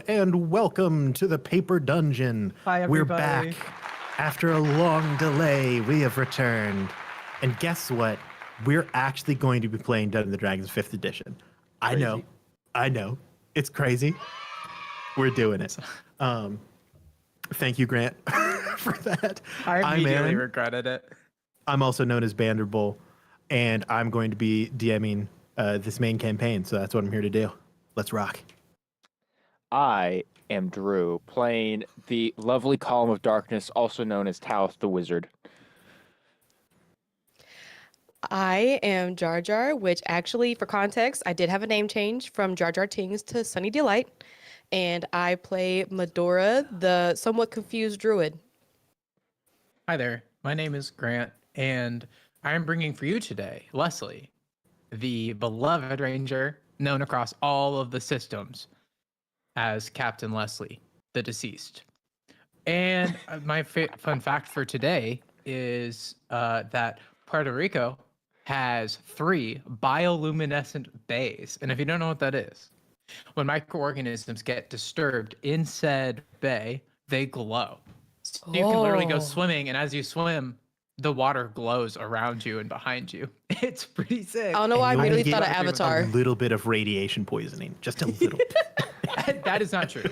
and welcome to the Paper Dungeon. Hi, We're everybody. back. After a long delay, we have returned. And guess what? We're actually going to be playing Dungeons & Dragons 5th edition. I know. It's crazy. We're doing it. Thank you, Grant, for that. I immediately Aaron. regretted it. I'm also known as Vanderbull, and I'm going to be DMing this main campaign, so that's what I'm here to do. Let's rock. I am Drew, playing the lovely Column of Darkness, also known as Toothless the Wizard. I am Jar Jar, which actually, for context, I did have a name change from Jar Jar Tings to Sunny Delight. And I play Medora, the somewhat confused druid. Hi there. My name is Grant, and I am bringing for you today Leslie, the beloved ranger known across all of the systems as Captain Leslie, the deceased. And my fun fact for today is that Puerto Rico has 3 bioluminescent bays. And if you don't know what that is, when microorganisms get disturbed in said bay, they glow. So you can literally go swimming, and as you swim, the water glows around you and behind you. It's pretty sick. I don't know why I immediately thought of Avatar. A little bit of radiation poisoning. Just a little bit. That is not true.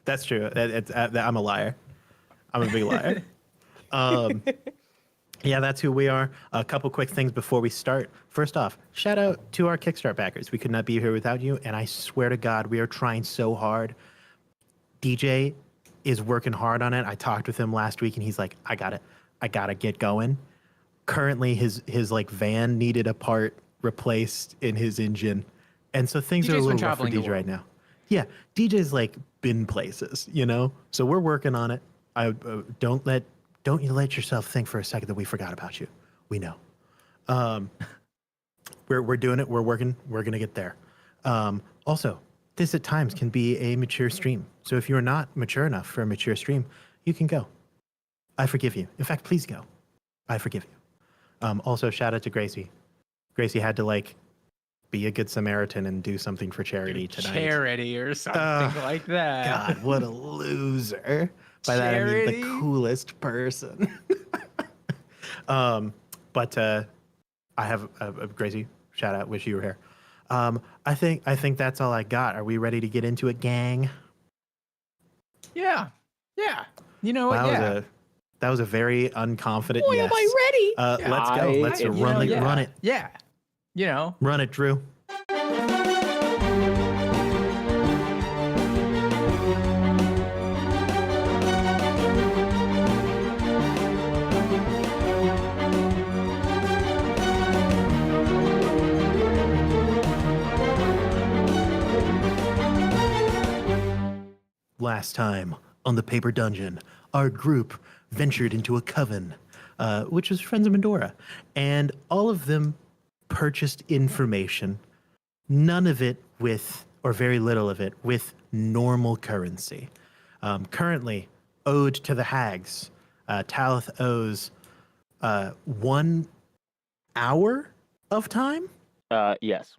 That's true. I'm a liar. I'm a big liar. Yeah, that's who we are. A couple quick things before we start. First off, shout out to our Kickstart backers. We could not be here without you, and I swear to God, we are trying so hard. DJ is working hard on it. I talked with him last week, and he's like, I gotta get going. Currently, his like van needed a part replaced in his engine, and so things are a little rough for DJ right now. Yeah, DJ's like been places, you know. So we're working on it. Don't you let yourself think for a second that we forgot about you. We know. We're doing it. We're working. We're going to get there. Also, this at times can be a mature stream. So if you're not mature enough for a mature stream, you can go. I forgive you. In fact, please go. I forgive you. Also, shout out to Gracie. Gracie had to be a good Samaritan and do something for charity tonight. Charity or something like that. God, what a loser. By that I mean the coolest person. But I have a Gracie shout out. Wish you were here. I think that's all I got. Are we ready to get into it, gang? Yeah. You know what? That was a very unconfident yes. Am I ready? Let's go. Let's run it. Yeah. You know. Run it, Drew. Last time on the Paper Dungeon, our group ventured into a coven, which was Friends of Medora, and all of them purchased information, none of it with, or very little of it, with normal currency. Currently, owed to the hags, Talith owes 1 hour of time? Yes.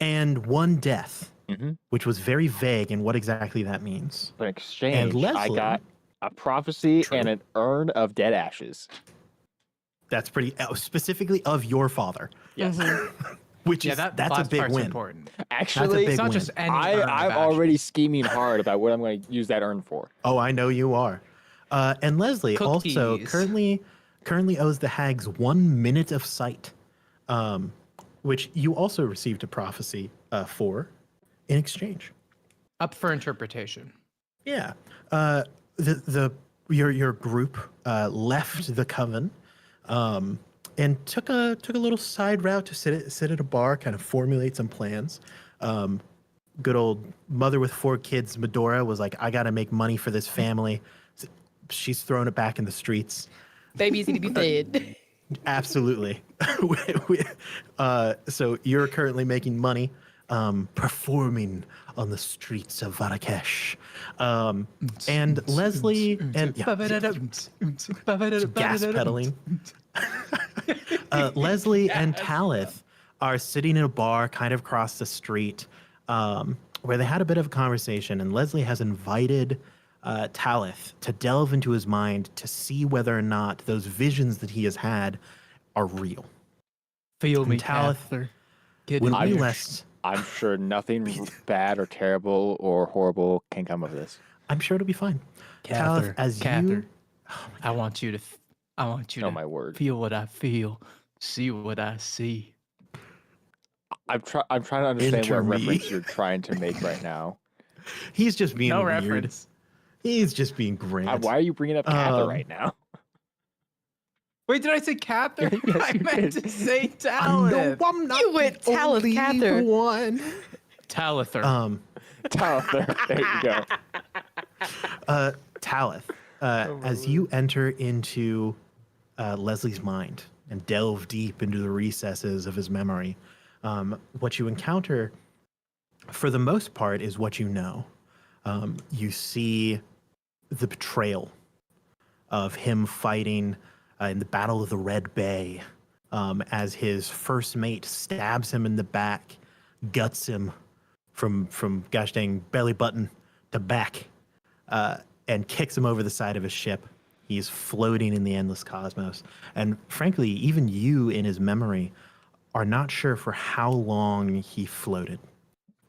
And 1 death. Mm-hmm. Which was very vague in what exactly that means. In exchange, I got a prophecy and an urn of dead ashes. That's pretty specifically of your father. Yes. Mm-hmm. Which is that's a big win. Important. Actually, it's not just any I'm already scheming hard about what I'm going to use that urn for. Oh, I know you are. And Leslie Cookies. Also currently owes the hags 1 minute of sight, which you also received a prophecy for. In exchange, up for interpretation. Yeah, your group left the coven, and took a little side route to sit at a bar, kind of formulate some plans. Good old mother with 4 kids, Medora, was like, I got to make money for this family. She's throwing it back in the streets. Babies need to be fed. Absolutely. So you're currently making money. Performing on the streets of Marrakesh. And Leslie and gas pedaling. Leslie and Talith are sitting in a bar kind of across the street. where they had a bit of a conversation, and Leslie has invited Talith to delve into his mind to see whether or not those visions that he has had are real. Feel And me, Talith Cather. Get will in be here. less. I'm sure nothing bad or terrible or horrible can come of this. I'm sure it'll be fine. Talith, as Cather, you, I want you to, I want you Oh to my word! feel what I feel, see what I see. I'm trying to understand Enter what me. reference you're trying to make right now. he's just being No weird. reference. He's just being Grant. Why are you bringing up Cather Um, right now? Wait, did I say Cather? Yes, I you meant did. to say No, Talith. I'm not You went the Talith only Cather. one. Talither. Talith, there you go. Talith, as you enter into Leslie's mind and delve deep into the recesses of his memory, what you encounter, for the most part, is what you know. You see the betrayal of him fighting in the Battle of the Red Bay, as his first mate stabs him in the back, guts him from gosh dang belly button to back, and kicks him over the side of his ship. He's floating in the endless cosmos. And frankly, even you in his memory are not sure for how long he floated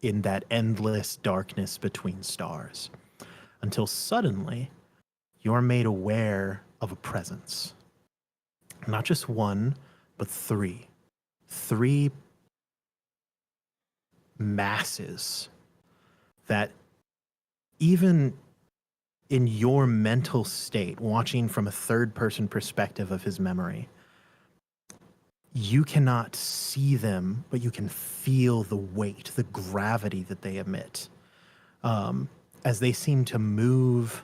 in that endless darkness between stars, until suddenly you're made aware of a presence. Not just one, but three. Three masses that, even in your mental state, watching from a third person perspective of his memory, you cannot see them, but you can feel the weight, the gravity that they emit, as they seem to move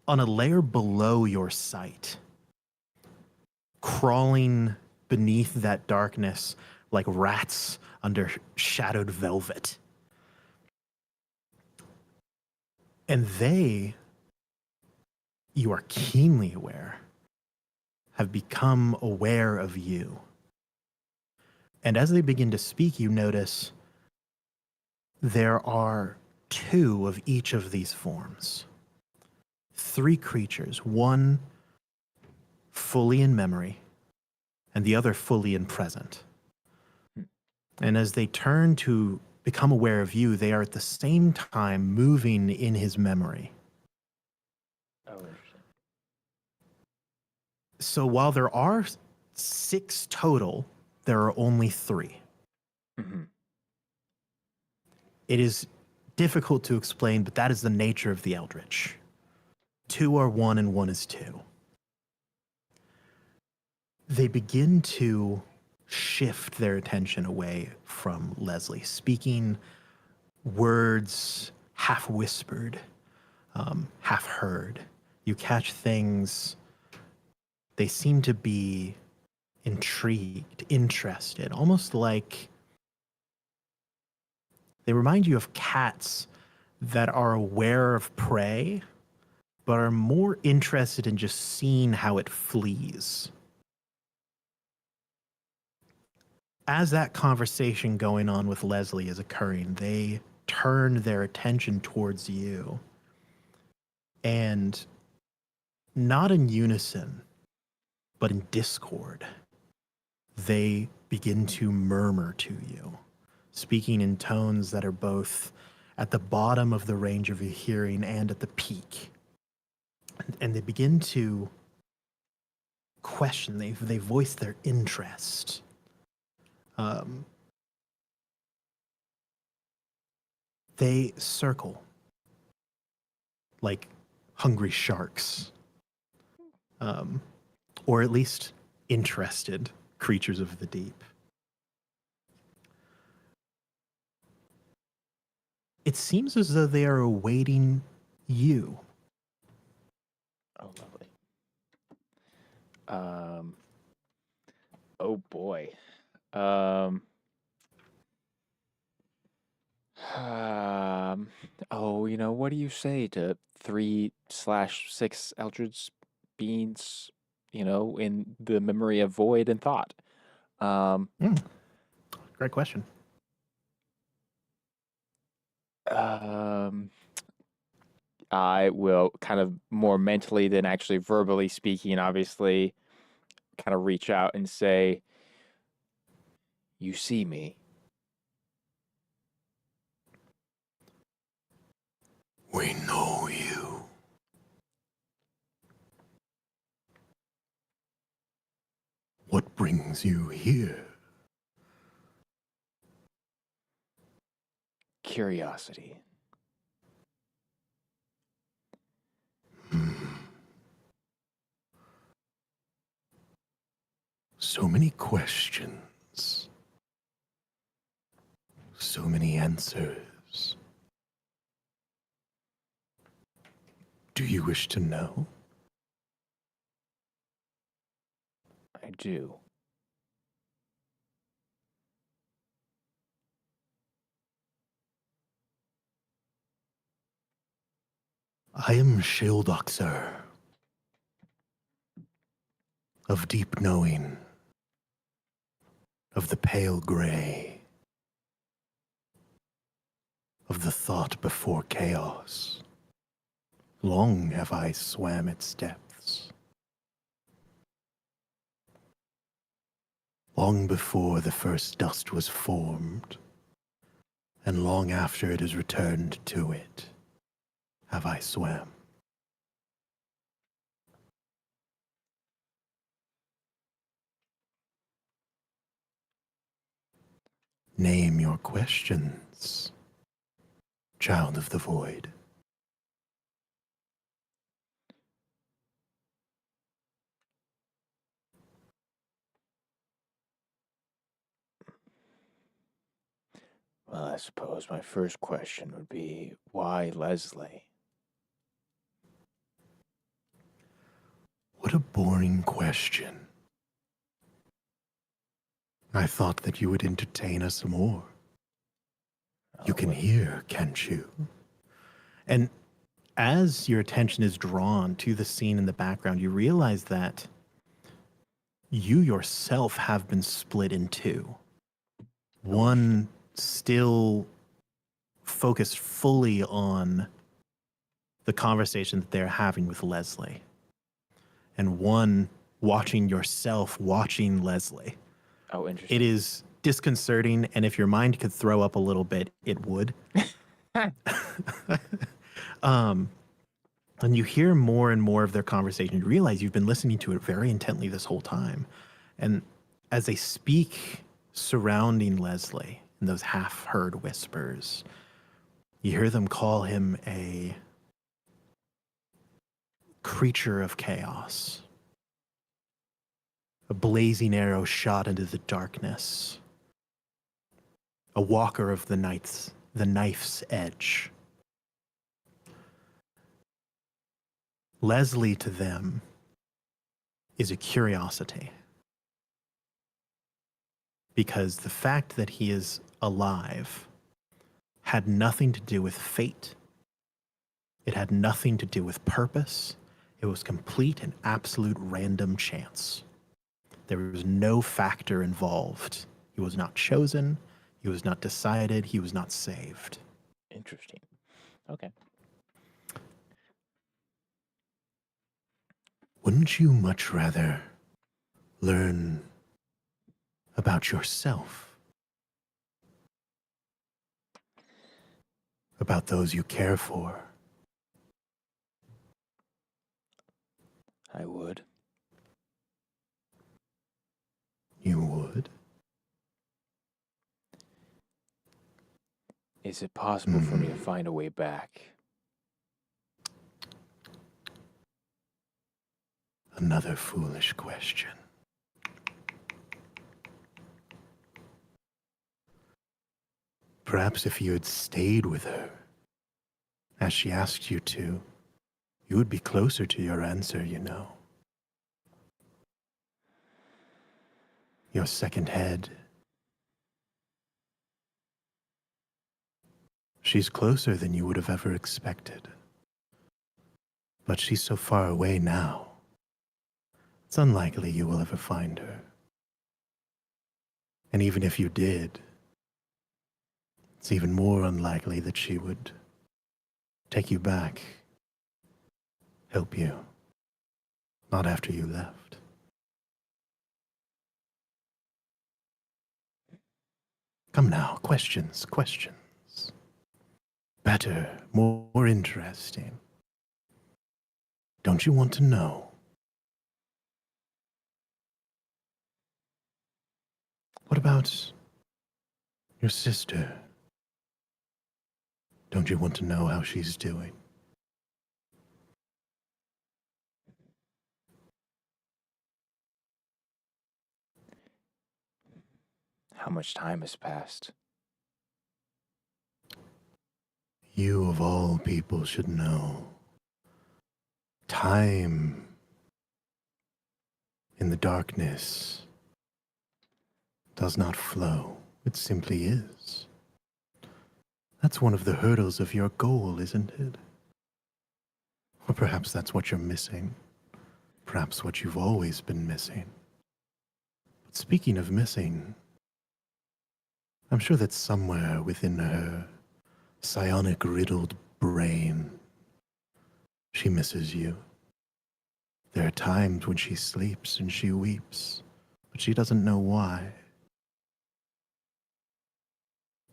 on a layer below your sight, crawling beneath that darkness like rats under shadowed velvet. And they, you are keenly aware, have become aware of you. And as they begin to speak, you notice there are two of each of these forms. Three creatures, one fully in memory, and the other fully in present. And as they turn to become aware of you, they are at the same time moving in his memory. Oh, interesting. So while there are 6 total, there are only 3. Mm-hmm. It is difficult to explain, but that is the nature of the Eldritch. 2 are 1 and 1 is 2. They begin to shift their attention away from Leslie, speaking words half whispered, half heard. You catch things, they seem to be intrigued, interested, almost like they remind you of cats that are aware of prey, but are more interested in just seeing how it flees. As that conversation going on with Leslie is occurring, they turn their attention towards you. And not in unison, but in discord, they begin to murmur to you, speaking in tones that are both at the bottom of the range of your hearing and at the peak. And they begin to question, they voice their interest. They circle like hungry sharks, or at least interested creatures of the deep. It seems as though they are awaiting you. Oh, lovely. Oh boy. Oh, what do you say to 3/6 Eldritch beings, in the memory of void and thought? Great question. Um, I will kind of more mentally than actually verbally speaking, obviously, kind of reach out and say, "You see me." We know you. What brings you here? Curiosity. So many questions. So many answers. Do you wish to know? I do. I am Shildoxer of deep knowing, of the pale gray, of the thought before chaos. Long have I swam its depths. Long before the first dust was formed, and long after it is returned to it, have I swam. Name your questions, child of the void. Well, I suppose my first question would be, why Leslie? What a boring question. I thought that you would entertain us more. You can hear, can't you? And as your attention is drawn to the scene in the background, you realize that you yourself have been split in two. One still focused fully on the conversation that they're having with Leslie, and one watching yourself watching Leslie. Oh, interesting. It is disconcerting, and if your mind could throw up a little bit, it would. And you hear more and more of their conversation. You realize you've been listening to it very intently this whole time. And as they speak surrounding Leslie in those half-heard whispers, you hear them call him a creature of chaos, a blazing arrow shot into the darkness, a walker of the knife's edge. Leslie to them is a curiosity, because the fact that he is alive had nothing to do with fate. It had nothing to do with purpose. It was complete and absolute random chance. There was no factor involved. He was not chosen. He was not decided. He was not saved. Interesting. Okay. Wouldn't you much rather learn about yourself? About those you care for? I would. You would? Is it possible for me to find a way back? Another foolish question. Perhaps if you had stayed with her, as she asked you to, you would be closer to your answer, you know. Your second head. She's closer than you would have ever expected. But she's so far away now. It's unlikely you will ever find her. And even if you did, it's even more unlikely that she would take you back, help you, not after you left. Come now, questions. Better, more interesting. Don't you want to know? What about your sister? Don't you want to know how she's doing? How much time has passed? You of all people should know. Time in the darkness does not flow. It simply is. That's one of the hurdles of your goal, isn't it? Or perhaps that's what you're missing. Perhaps what you've always been missing. But speaking of missing, I'm sure that somewhere within her psionic-riddled brain, she misses you. There are times when she sleeps and she weeps, but she doesn't know why.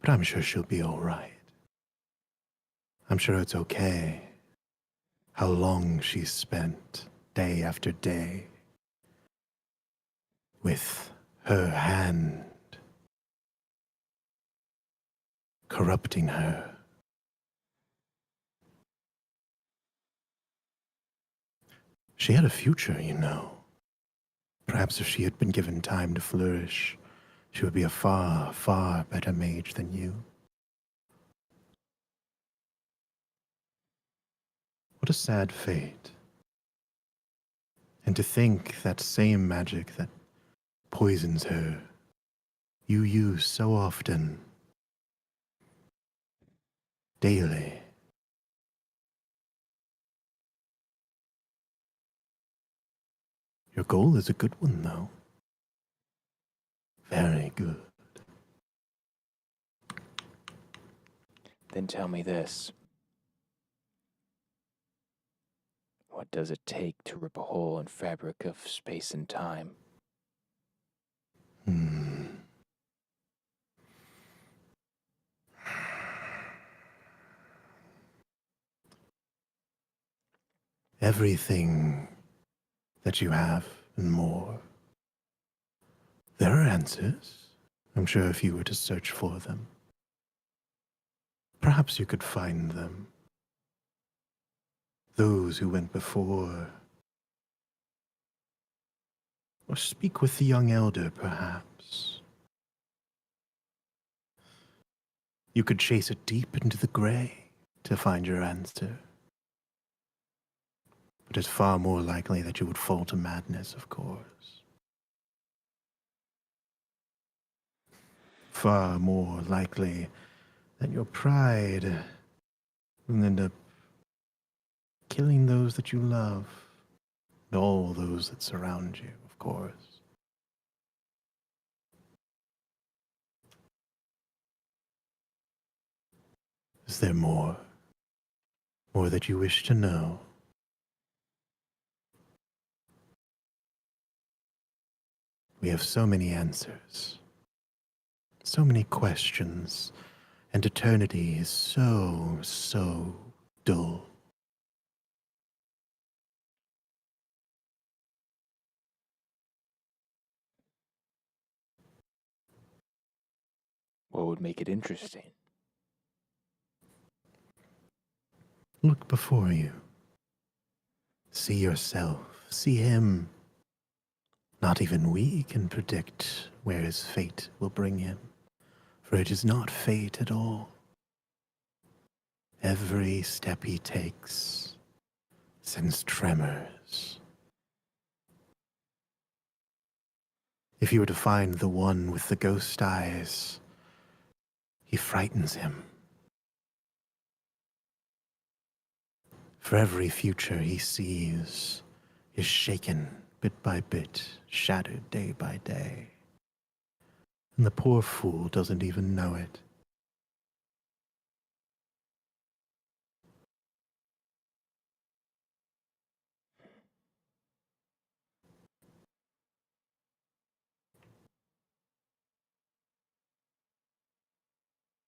But I'm sure she'll be all right. I'm sure it's okay how long she's spent day after day with her hand corrupting her. She had a future, you know. Perhaps if she had been given time to flourish, she would be a far, far better mage than you. What a sad fate. And to think that same magic that poisons her, you use so often, daily. Your goal is a good one, though. Very good. Then tell me this. What does it take to rip a hole in fabric of space and time? Everything that you have and more. There are answers. I'm sure if you were to search for them, perhaps you could find them. Those who went before. Or speak with the young elder, perhaps. You could chase it deep into the gray to find your answer. But it's far more likely that you would fall to madness, of course. Far more likely that your pride will end up killing those that you love, and all those that surround you, of course. Is there more? More that you wish to know? We have so many answers, so many questions, and eternity is so dull. What would make it interesting? Look before you. See yourself. See him. Not even we can predict where his fate will bring him, for it is not fate at all. Every step he takes sends tremors. If you were to find the one with the ghost eyes, he frightens him. For every future he sees is shaken bit by bit, shattered day by day. And the poor fool doesn't even know it.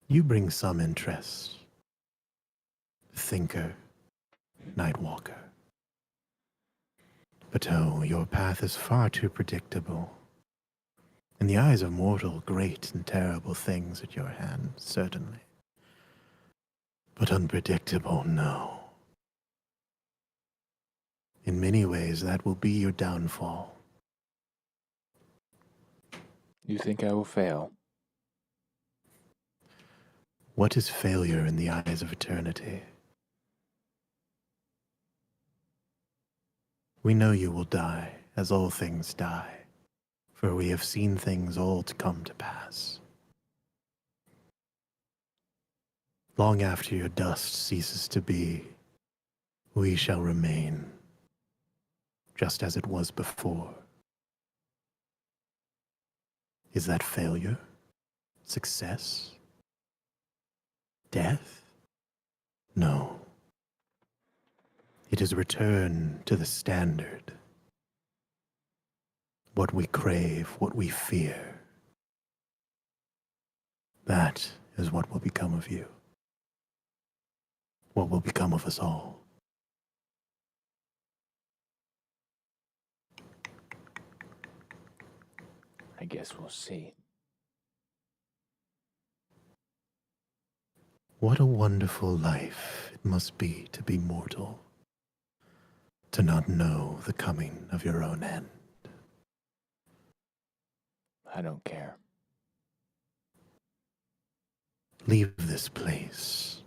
You bring some interest. Thinker, Nightwalker. But oh, your path is far too predictable. In the eyes of mortal, great and terrible things at your hand, certainly. But unpredictable, no. In many ways, that will be your downfall. You think I will fail? What is failure in the eyes of eternity? We know you will die, as all things die, for we have seen things all to come to pass. Long after your dust ceases to be, we shall remain, just as it was before. Is that failure? Success? Death? No. It is a return to the standard. What we crave, what we fear. That is what will become of you. What will become of us all. I guess we'll see. What a wonderful life it must be to be mortal. To not know the coming of your own end. I don't care. Leave this place.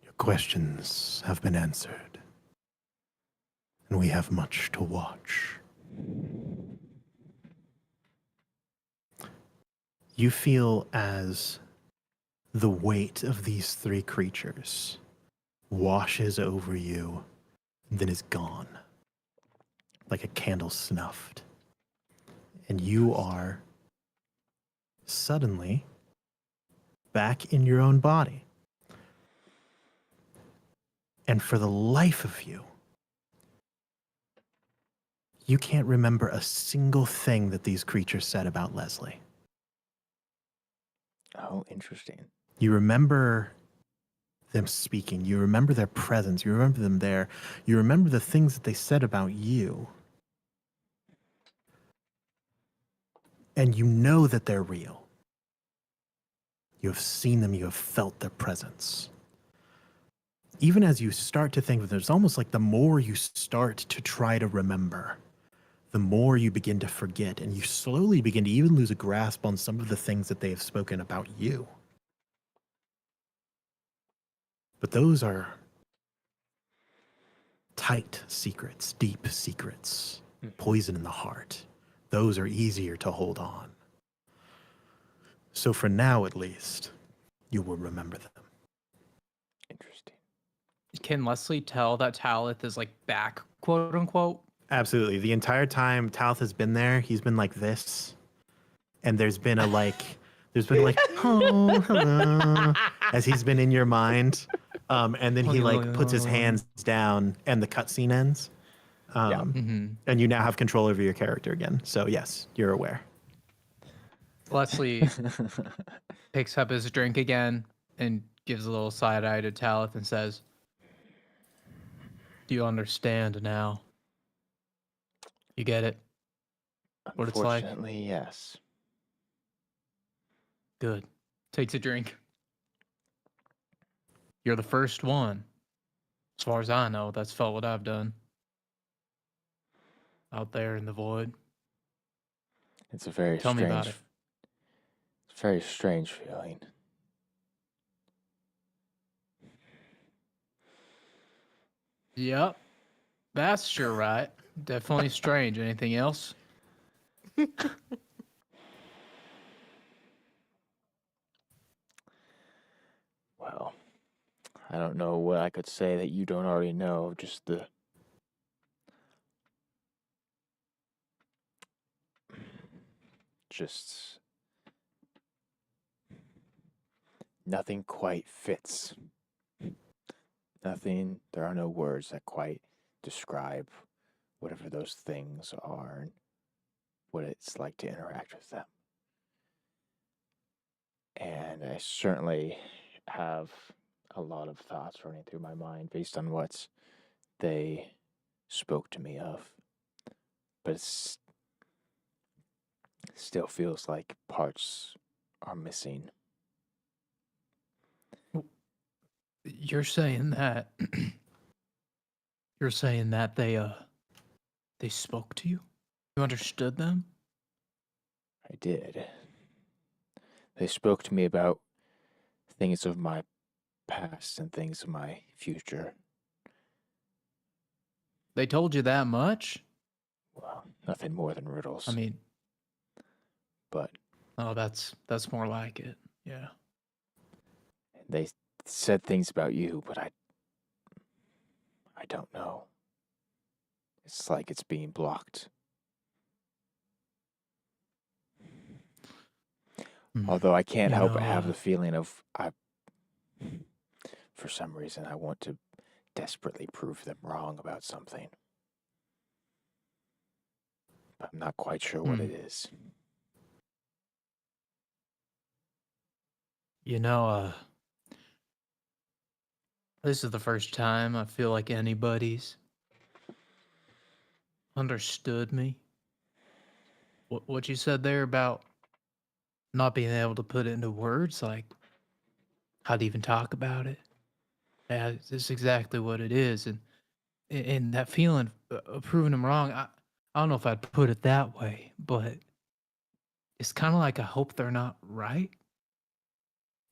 Your questions have been answered, and we have much to watch. You feel as the weight of these three creatures washes over you, and then is gone, like a candle snuffed. And you are suddenly back in your own body. And for the life of you, you can't remember a single thing that these creatures said about Leslie. Oh, interesting. You remember them speaking. You remember their presence. You remember them there. You remember the things that they said about you. And you know that they're real. You have seen them. You have felt their presence. Even as you start to think of it, it's almost like the more you start to try to remember, the more you begin to forget, and you slowly begin to even lose a grasp on some of the things that they have spoken about you. But those are tight secrets, deep secrets, poison in the heart. Those are easier to hold on. So for now, at least, you will remember them. Interesting. Can Leslie tell that Talith is like back, quote unquote? Absolutely. The entire time Talith has been there, he's been like this. And there's been oh, hello, as he's been in your mind. And then he like puts his hands down and the cutscene ends. And you now have control over your character again. So yes, you're aware. Leslie picks up his drink again and gives a little side eye to Talith and says, "Do you understand now? You get it? What it's like?" Unfortunately, yes. Good. Takes a drink. You're the first one, as far as I know, that's felt what I've done. Out there in the void. It's a very Tell me strange. about it. It's a very strange feeling. Yep. That's sure right. Definitely strange. Anything else? Well, I don't know what I could say that you don't already know. Just nothing quite fits. Nothing, there are no words that quite describe whatever those things are and what it's like to interact with them. And I certainly have a lot of thoughts running through my mind based on what they spoke to me of. But it still feels like parts are missing. You're saying that you're saying that they spoke to you? You understood them? I did. They spoke to me about things of my past and things of my future. They told you that much? Well, nothing more than riddles. I mean, but oh, that's more like it. Yeah. they said things about you, but I don't know. It's like it's being blocked. Although I can't help but have the feeling of for some reason, I want to desperately prove them wrong about something. But I'm not quite sure what it is. You know, this is the first time I feel like anybody's understood me. What you said there about not being able to put it into words, like how to even talk about it. Yeah, it's exactly what it is, and that feeling of proving them wrong. I don't know if I'd put it that way, but it's kind of like I hope they're not right,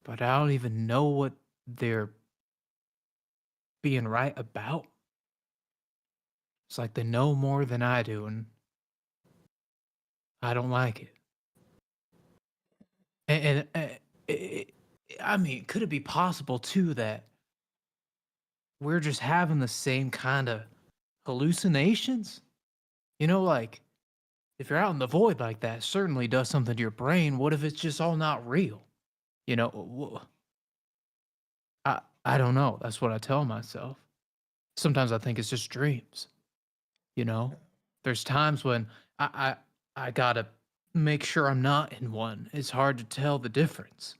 but I don't even know what they're being right about. It's like they know more than I do, and I don't like it. I mean, could it be possible too that we're just having the same kind of hallucinations? You know, like if you're out in the void like that, it certainly does something to your brain. What if it's just all not real? You know, I don't know. That's what I tell myself. Sometimes I think it's just dreams. You know, there's times when I gotta make sure I'm not in one. It's hard to tell the difference.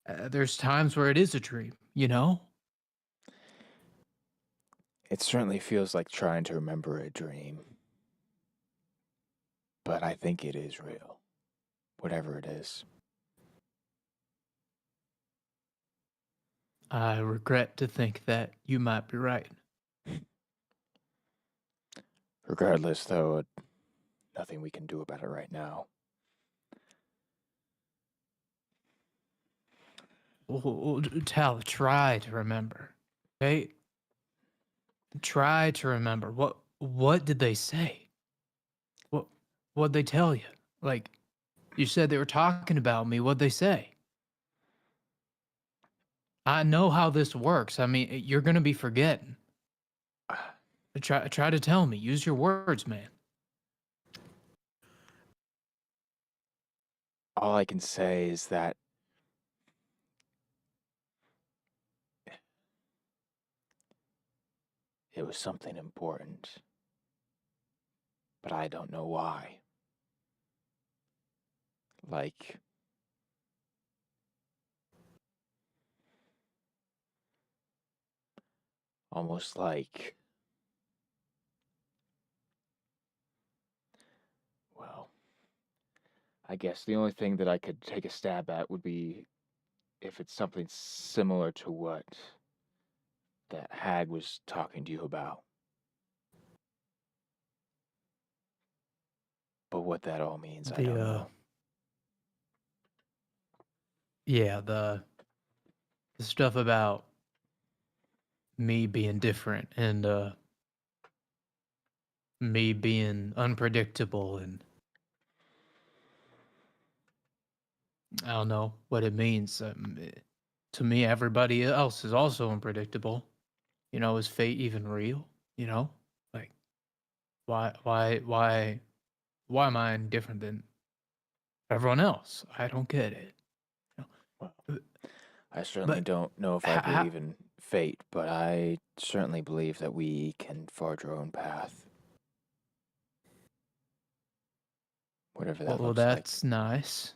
There's times where it is a dream. You know. It certainly feels like trying to remember a dream. But I think it is real. Whatever it is. I regret to think that you might be right. Regardless, though, nothing we can do about it right now. Tal, try to remember. Okay? Try to remember. What did they say? What'd they tell you? Like, you said they were talking about me. What'd they say? I know how this works. I mean, you're gonna be forgetting. Try to tell me. Use your words, man. All I can say is that it was something important. But I don't know why. Like, almost like, well, I guess the only thing that I could take a stab at would be if it's something similar to what that hag was talking to you about. But what that all means, I don't know. Yeah, the stuff about me being different and me being unpredictable, and I don't know what it means. To me, everybody else is also unpredictable. You know, is fate even real? You know, like why am I different than everyone else? I don't get it. Well, I certainly don't know if I believe in fate, but I certainly believe that we can forge our own path. whatever that Well, looks like. that's nice.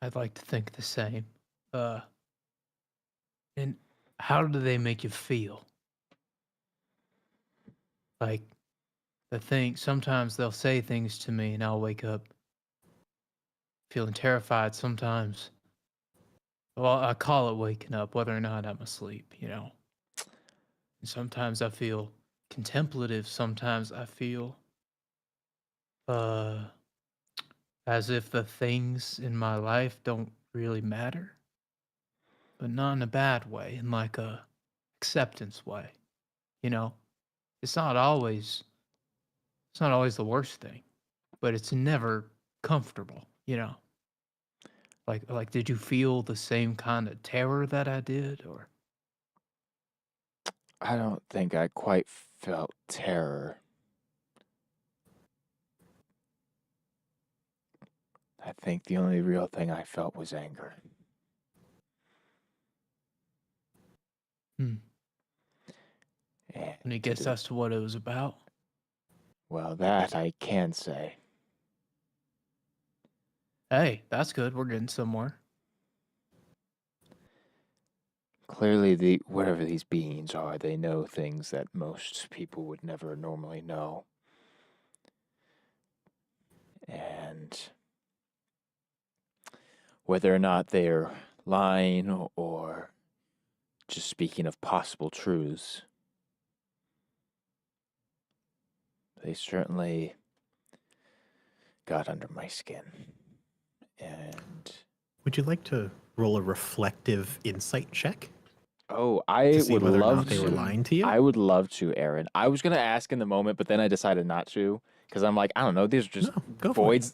I'd like to think the same. And how do they make you feel? Like sometimes they'll say things to me and I'll wake up feeling terrified sometimes. Well, I call it waking up, whether or not I'm asleep, And sometimes I feel contemplative. Sometimes I feel uh, as if the things in my life don't really matter, but not in a bad way, in like a acceptance way. You know, it's not always the worst thing, but it's never comfortable. Like did you feel the same kind of terror that I did, or I don't think I quite felt terror. I think the only real thing I felt was anger. Hmm. And any guess as to what it was about? well, that I can say. Hey, that's good. We're getting somewhere. Clearly, whatever these beings are, they know things that most people would never normally know. And whether or not they're lying or just speaking of possible truths, they certainly got under my skin. And Would you like to roll a reflective insight check oh, I to see would whether or love not they were to. lying to you? I would love to, Aaron. I was gonna ask in the moment, but then I decided not to because I'm like, I don't know. These are just No, go for it.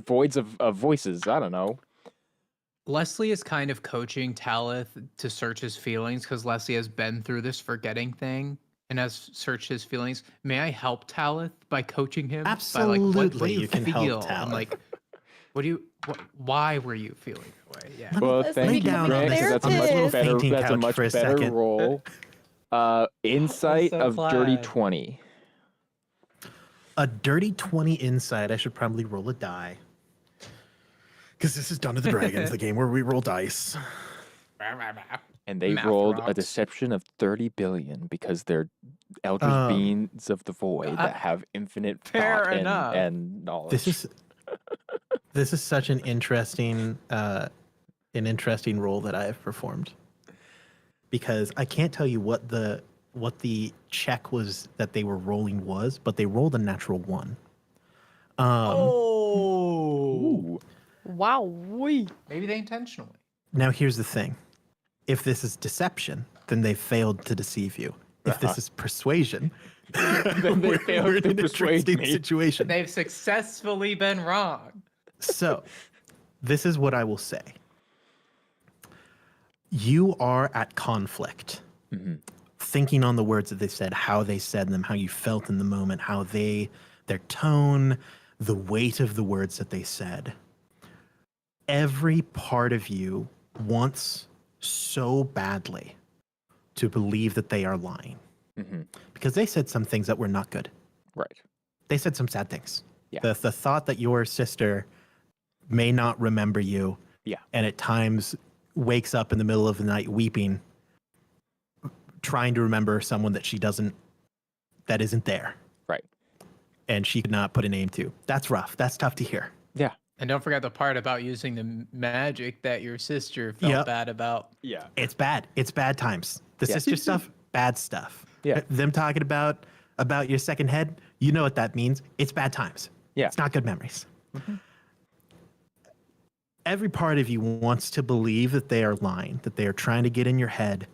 voids of voices. I don't know. Leslie is kind of coaching Talith to search his feelings because Leslie has been through this forgetting thing and has searched his feelings. May I help Talith by coaching him? Absolutely, By like, what do you, you can help feel? Talith. And like, why were you feeling that way? Yeah. Well, Let's thank you, become a Grant, because that's a much therapist. better. Fainting That's a couch much for a better second. roll. Insight so of dirty glad. 20. A dirty 20 inside. I should probably roll a die. Because this is Dawn of the Dragons, the game where we roll dice. And they Math rolled a rocks. deception of 30 billion because they're elders beings of the void that have infinite Fair thought enough. and knowledge. This is such an interesting role that I have performed. Because I can't tell you what the check was that they were rolling was, but they rolled a natural 1. Ooh. Wow, we. Maybe they intentionally. Now here's the thing. If this is deception, then they failed to deceive you. If this is persuasion, Then they failed we're in to an persuade interesting me. situation. They've successfully been wrong. So, this is what I will say. You are at conflict, thinking on the words that they said, how they said them, how you felt in the moment, their tone, the weight of the words that they said. Every part of you wants so badly to believe that they are lying because they said some things that were not good. Right. They said some sad things. Yeah. The thought that your sister may not remember you and at times wakes up in the middle of the night weeping, trying to remember someone that that isn't there. Right. And she could not put a name to. That's rough. That's tough to hear. Yeah. And don't forget the part about using the magic that your sister felt bad about. Yeah. It's bad. It's bad times. The sister stuff, bad stuff. Yeah. Them talking about your second head, you know what that means. It's bad times. Yeah. It's not good memories. Every part of you wants to believe that they are lying, that they are trying to get in your head,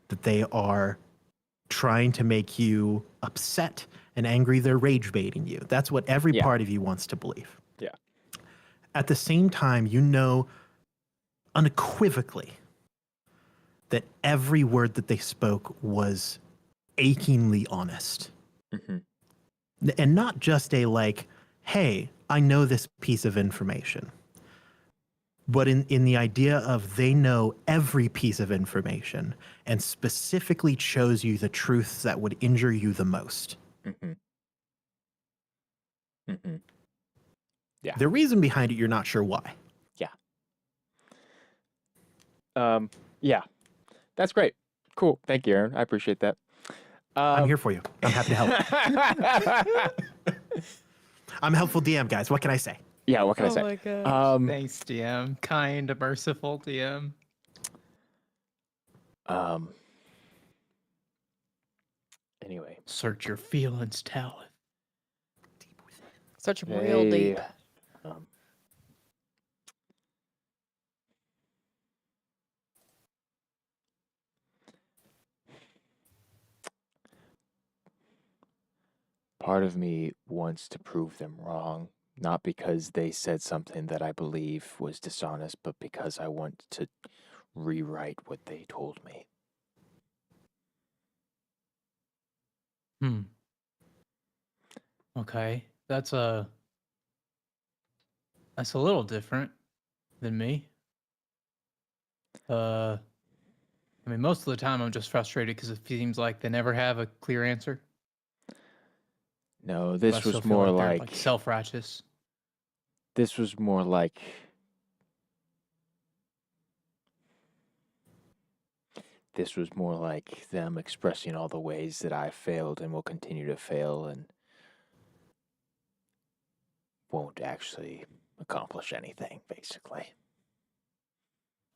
that they are trying to make you upset and angry. They're rage baiting you. That's what every part of you wants to believe. Yeah. At the same time, you know unequivocally that every word that they spoke was achingly honest. And not just a like, hey, I know this piece of information. But in the idea of they know every piece of information and specifically chose you the truths that would injure you the most. Yeah. The reason behind it, you're not sure why. Yeah. That's great. Cool. Thank you, Aaron. I appreciate that. I'm here for you. I'm happy to help. I'm a helpful DM, guys. What can I say? Yeah, what can I Oh say? my gosh. Thanks, DM. Kind, merciful DM. Anyway, Search your feelings, tell it. Such real deep. um, part of me wants to prove them wrong, not because they said something that I believe was dishonest, but because I want to rewrite what they told me. Okay, that's a little different than me. I mean, most of the time I'm just frustrated because it seems like they never have a clear answer. No, But I this still was feel more they're, like self-righteous. this was more like this was more like them expressing all the ways that I failed and will continue to fail and won't actually accomplish anything, basically.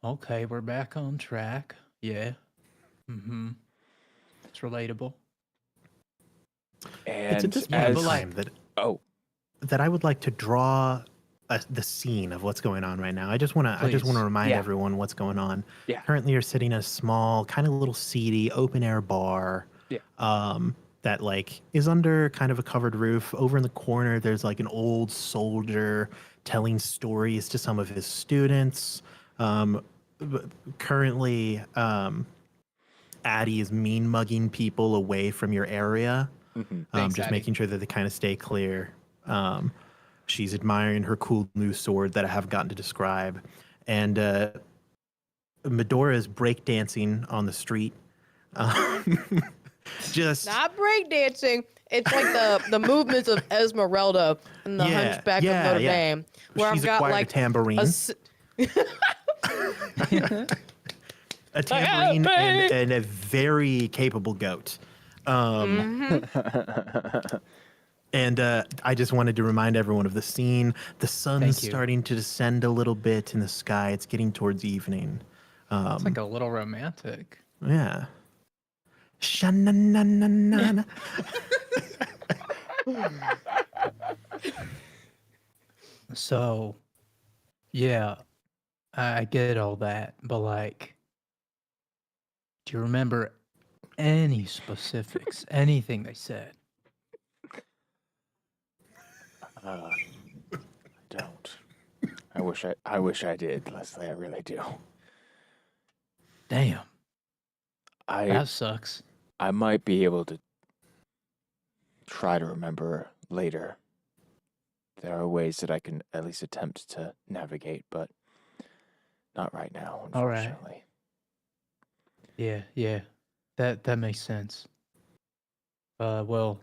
Okay, we're back on track. Yeah. Mm-hmm. It's relatable. It's at And this point Yeah, in but, like- time that oh, that I would like to draw the scene of what's going on right now. I just want Please. to remind Yeah. everyone what's going on. Yeah. Currently, you're sitting in a small, kind of little seedy, open air bar. Yeah. That like is under kind of a covered roof. Over in the corner, there's like an old soldier telling stories to some of his students. Currently, Addie is mean mugging people away from your area. Thanks, Just Addie. making sure that they kind of stay clear. She's admiring her cool new sword that I haven't gotten to describe. And Medora is breakdancing on the street. Just Not breakdancing. It's like the movements of Esmeralda in the Yeah, Hunchback yeah, of Notre yeah. Dame, where she's I've got acquired like a tambourine, a tambourine, and a very capable goat. And I just wanted to remind everyone of the scene. The sun's Thank you. starting to descend a little bit in the sky. It's getting towards evening. It's like a little romantic. Yeah. Sha-na-na-na-na-na. So, yeah, I get all that, but like, do you remember any specifics? Anything they said? I don't. I wish I did, Leslie. I really do. Damn, I that sucks. I might be able to try to remember later. There are ways that I can at least attempt to navigate, but not right now, All right. unfortunately. Yeah, that makes sense. Well,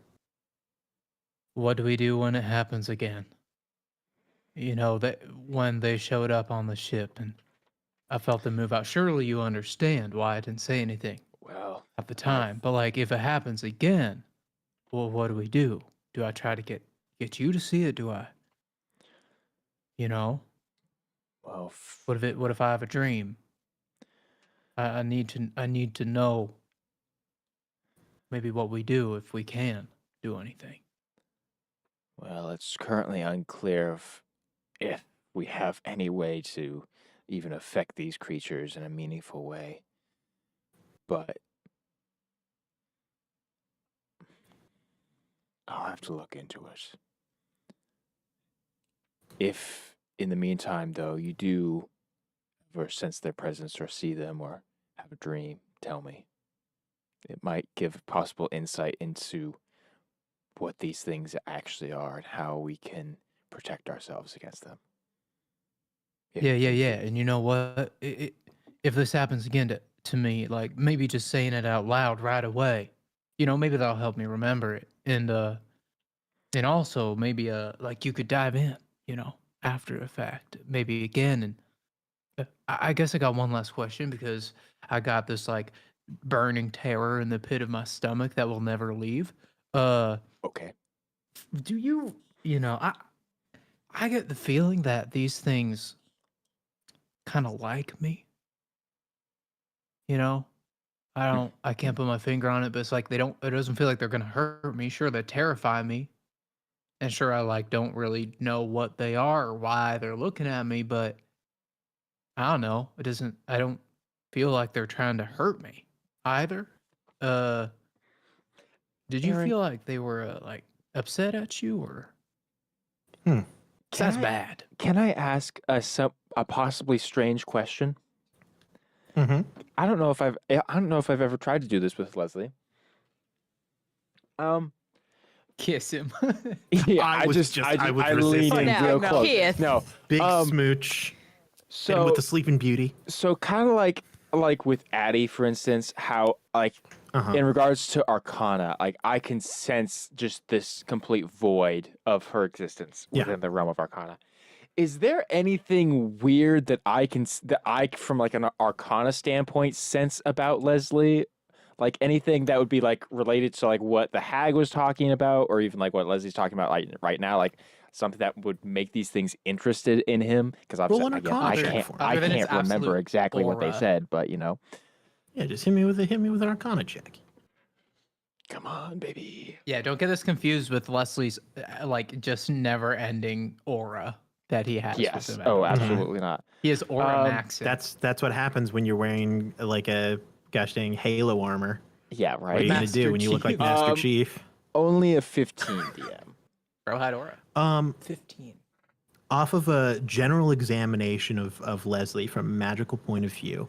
what do we do when it happens again? You know, that when they showed up on the ship and I felt them move out. Surely you understand why I didn't say anything Well, at the time. But like, if it happens again, well, what do we do? Do I try to get you to see it? Do I? You know, well, what if I have a dream? I need to know maybe what we do if we can do anything. well, it's currently unclear if we have any way to even affect these creatures in a meaningful way. But I'll have to look into it. If in the meantime, though, you do ever sense their presence or see them or have a dream, tell me. It might give possible insight into what these things actually are and how we can protect ourselves against them. If Yeah. need be. And you know what? If this happens again to me, like maybe just saying it out loud right away, you know, maybe that'll help me remember it. And also maybe like you could dive in. after the fact, maybe again. And I guess I got one last question because I got this like burning terror in the pit of my stomach that will never leave. Okay. Do you, I get the feeling that these things kind of like me. I can't put my finger on it, but it's like it doesn't feel like they're gonna hurt me. Sure, they terrify me. And sure, I like don't really know what they are or why they're looking at me, but I don't know. I don't feel like they're trying to hurt me either. Uh, did you Aaron, feel like they were like upset at you or? Hmm. 'Cause Can that's I- bad. Can I ask a possibly strange question? Mm-hmm. I don't know if I've ever tried to do this with Leslie. Kiss him. Yeah, I was leaned in resisting. real No, close. Keith. No, Big Um, smooch. Hit him so with the Sleeping Beauty. kind of like with Addie, for instance, how like Uh-huh. in regards to Arcana, like I can sense just this complete void of her existence Yeah. within the realm of Arcana. Is there anything weird that I from like an Arcana standpoint sense about Leslie? Like anything that would be like related to like what the hag was talking about, or even like what Leslie's talking about like right now, like something that would make these things interested in him? Because Roll an again, Arcana check for me. I Other than its can't remember absolute exactly what they aura. said, but Yeah, just hit me with an Arcana check. come on, baby. Yeah, don't get this confused with Leslie's like just never-ending aura that he has. Yes. With him Oh, at all. absolutely not. He has aura Um, maxing. That's what happens when you're wearing like a gosh dang Halo armor. Yeah, What are right. you gonna Master do when you look like Chief. Master Chief? Only a 15 DM. Bro had aura. 15. Off of a general examination of Leslie from a magical point of view,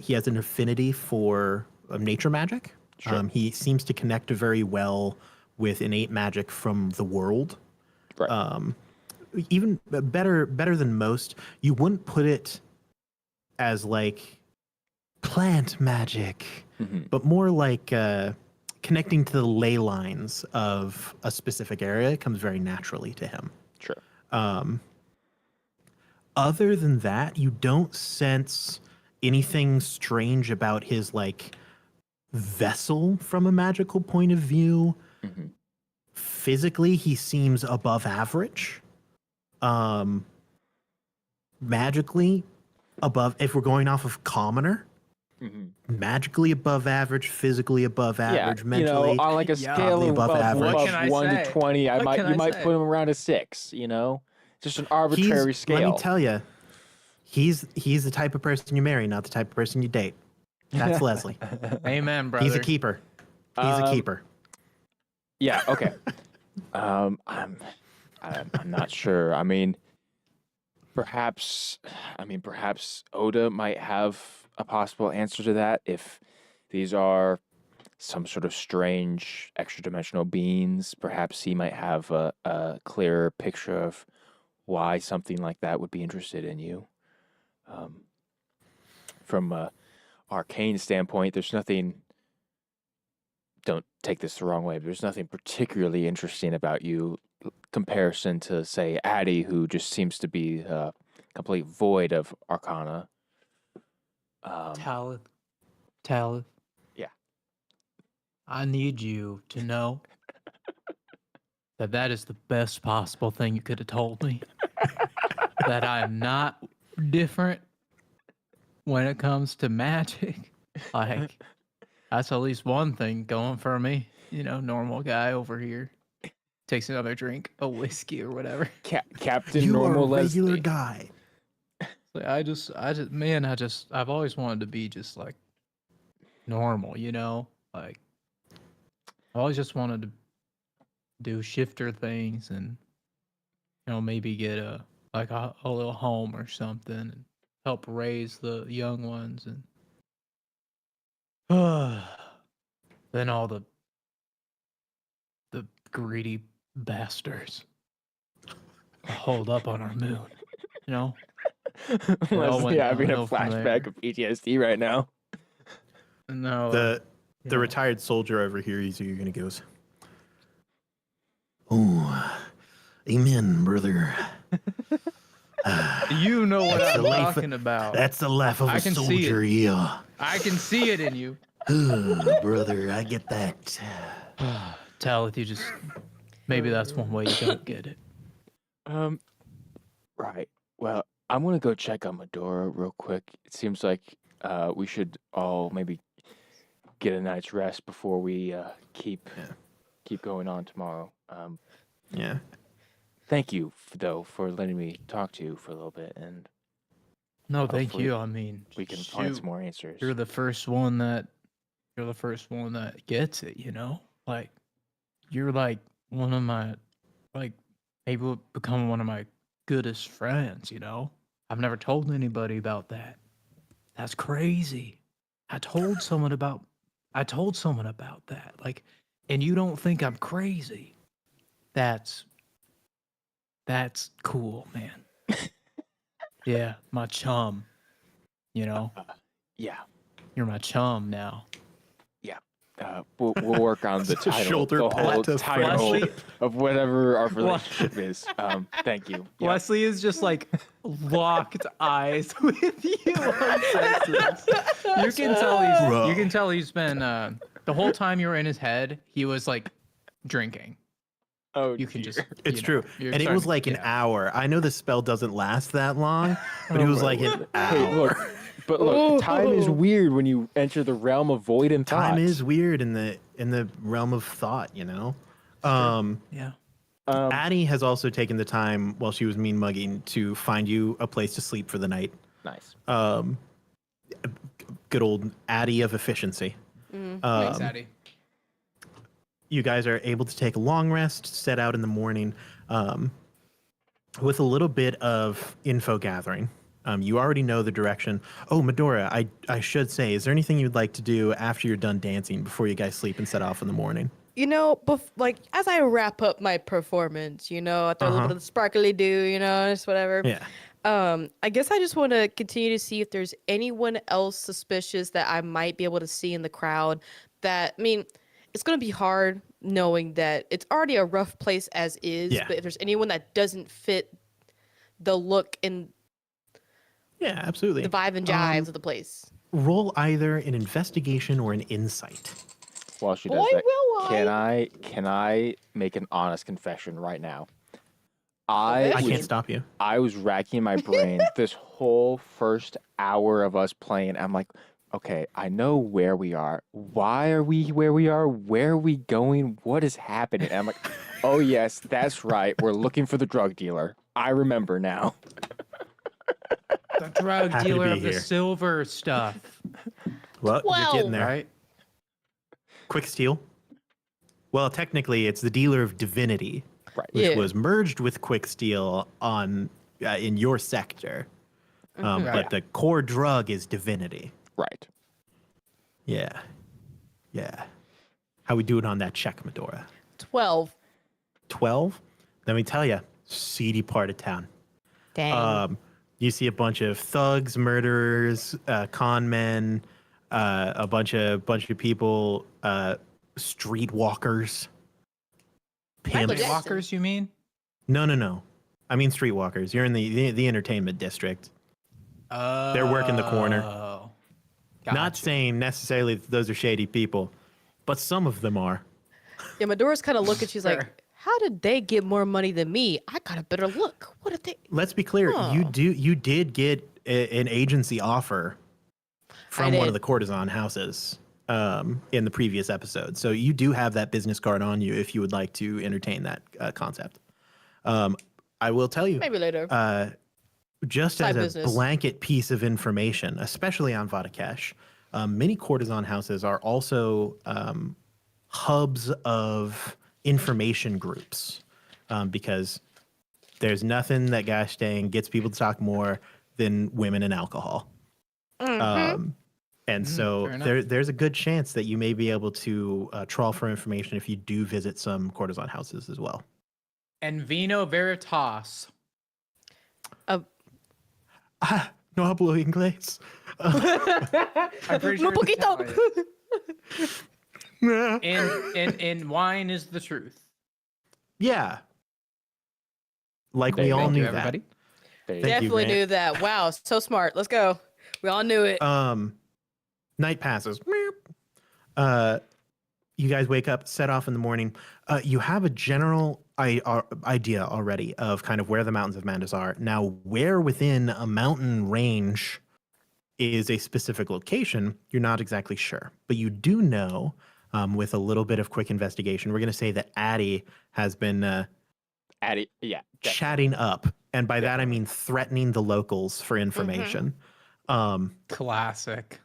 he has an affinity for nature magic. Sure. He seems to connect very well with innate magic from the world. Right. Even better than most. You wouldn't put it as like plant magic, but more like connecting to the ley lines of a specific area comes very naturally to him. Sure. Other than that, you don't sense anything strange about his like vessel from a magical point of view. Physically, he seems above average. Magically, above, if we're going off of commoner, magically above average, physically above average, mentally. on like a Yeah. scale of, Above average. What can I 1 to say? 20, What can you I might say? put him around a 6. Just an arbitrary scale. Let me tell you, he's the type of person you marry, not the type of person you date. That's Leslie. Amen, brother. He's a keeper. He's a keeper. Yeah. Okay. I'm not sure. I mean, perhaps Oda might have a possible answer to that if these are some sort of strange extra-dimensional beings. Perhaps he might have a clearer picture of why something like that would be interested in you. From a arcane standpoint, there's nothing. Don't take this the wrong way, but there's nothing particularly interesting about you comparison to, say, Addie, who just seems to be complete void of arcana. Talith. Yeah. I need you to know that is the best possible thing you could have told me. That I am not different when it comes to magic. Like, that's at least one thing going for me. Normal guy over here takes another drink, a whiskey or whatever. Captain You Normal are a regular Leslie. guy. Like, I've always wanted to be just like normal, like I always just wanted to do shifter things and maybe get a little home or something and help raise the young ones and then all the greedy bastards hold up on our moon, Leslie having a downhill from flashback of PTSD right now. No, The yeah. retired soldier over here, he's gonna goes. Oh, amen, brother. You know what That's I'm the life- talking about. That's the life of I a can see soldier, yeah. I can see it in you. Brother, I get that. Tell you just maybe that's one way you don't get it. Right. Well, I'm gonna go check on Medora real quick. It seems like we should all maybe get a night's rest before we keep going on tomorrow. Yeah. Thank you though for letting me talk to you for a little bit, and No, thank Hopefully you. I mean, we can find shoot, some more answers. you're the first one that gets it, you know? Like you're like one of my like maybe will become one of my goodest friends, you know? I've never told anybody about that. That's crazy. I told someone about that. Like, and you don't think I'm crazy. That's cool, man. Yeah, my chum. You know, Yeah. you're my chum now. We'll work on the It's a title, shoulder the pat whole to title Leslie- of whatever our Well- relationship is. Thank you. Yeah. Leslie is just like locked eyes with you on Texas. You can tell he's been the whole time you were in his head, he was like drinking. Oh, You can just It's you know, true. you're And it starting was to- like an yeah. hour. I know the spell doesn't last that long, but it was like an Hey, hour. look, but look, time is weird when you enter the realm of void and thought. Time is weird in the realm of thought, you know? Yeah. Addie has also taken the time while she was mean mugging to find you a place to sleep for the night. Nice. Good old Addie of efficiency. Thanks, Addie. You guys are able to take a long rest, set out in the morning with a little bit of info gathering. You already know the direction. Oh, Medora, I should say, is there anything you'd like to do after you're done dancing before you guys sleep and set off in the morning? You know, like as I wrap up my performance, you know, after a little bit of the sparkly do, you know, just whatever. Yeah. I guess I just want to continue to see if there's anyone else suspicious that I might be able to see in the crowd. That, I mean, it's going to be hard knowing that it's already a rough place as is. Yeah. But if there's anyone that doesn't fit the look and Yeah, absolutely. the vibe and jives of the place. Roll either an investigation or an insight. While she does Boy, that, will I. can I make an honest confession right now? I was- can't stop you. I was racking my brain this whole first hour of us playing. I'm like, okay, I know where we are. Why are we where we are? Where are we going? What is happening? And I'm like, oh yes, that's right. We're looking for the drug dealer. I remember now. The drug Happy to dealer be of the here. silver stuff, Well, you're getting there. right? Quick steal. Well, technically, it's the dealer of divinity, Right. which Yeah. was merged with quick steal on in your sector. But the core drug is divinity. Right. Yeah. Yeah. How we doing on that check, Medora? 12. 12? Let me tell you, seedy part of town. Dang. You see a bunch of thugs, murderers, con men, a bunch of people, streetwalkers, pimps. Jackson. Walkers, you mean? No. I mean streetwalkers. You're in the entertainment district. Oh. They're working the corner. Not Gotcha. saying necessarily that those are shady people, but some of them are. Yeah, Medora's kind of looking. She's Sure. like, how did they get more money than me? I got a better look. What did they? Let's be clear. Huh. You did get an agency offer from one of did. the courtesan houses in the previous episode. So you do have that business card on you if you would like to entertain that concept. I will tell you, Maybe later. just Side as a business. blanket piece of information, especially on Vadakesh, many courtesan houses are also hubs of information groups because there's nothing that gosh dang gets people to talk more than women and alcohol. And so fair enough. there's a good chance that you may be able to trawl for information if you do visit some courtesan houses as well. And Vino Veritas. No hablo inglés. I'm pretty No sure it's poquito. Italian. And wine is the truth. Yeah. Like There we you all go. knew Thank you, that. everybody. There you Thank go. you, Definitely Grant. knew that. Wow, so smart. Let's go. We all knew it. Night passes. You guys wake up, set off in the morning. You have a general idea already of kind of where the mountains of Mandas are. Now, where within a mountain range is a specific location, you're not exactly sure. But you do know, with a little bit of quick investigation, we're going to say that Addie has been Addie, yeah, definitely. chatting up. And by that, I mean threatening the locals for information. Classic.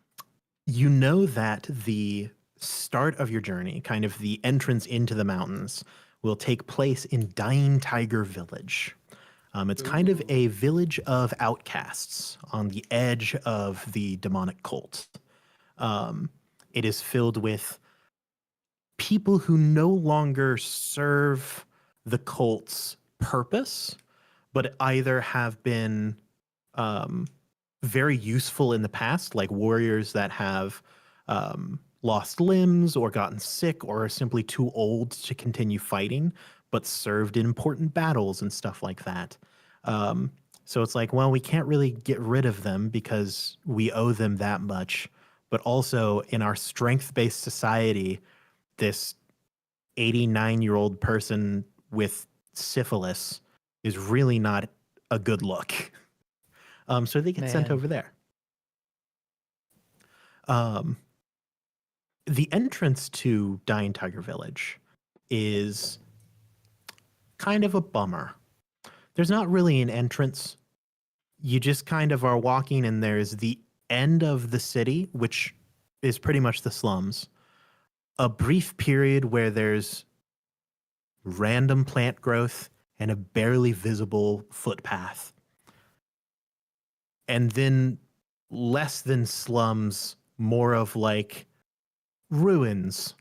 You know that the start of your journey, kind of the entrance into the mountains, will take place in Dying Tiger Village. It's kind of a village of outcasts on the edge of the demonic cult. It is filled with people who no longer serve the cult's purpose, but either have been very useful in the past, like warriors that have lost limbs or gotten sick or are simply too old to continue fighting, but served in important battles and stuff like that. So it's like, well, we can't really get rid of them because we owe them that much. But also in our strength-based society, this 89-year-old person with syphilis is really not a good look. So they get sent Man. over there. The entrance to Dying Tiger Village is kind of a bummer. There's not really an entrance. You just kind of are walking, and there's the end of the city, which is pretty much the slums. A brief period where there's random plant growth and a barely visible footpath. And then less than slums, more of like ruins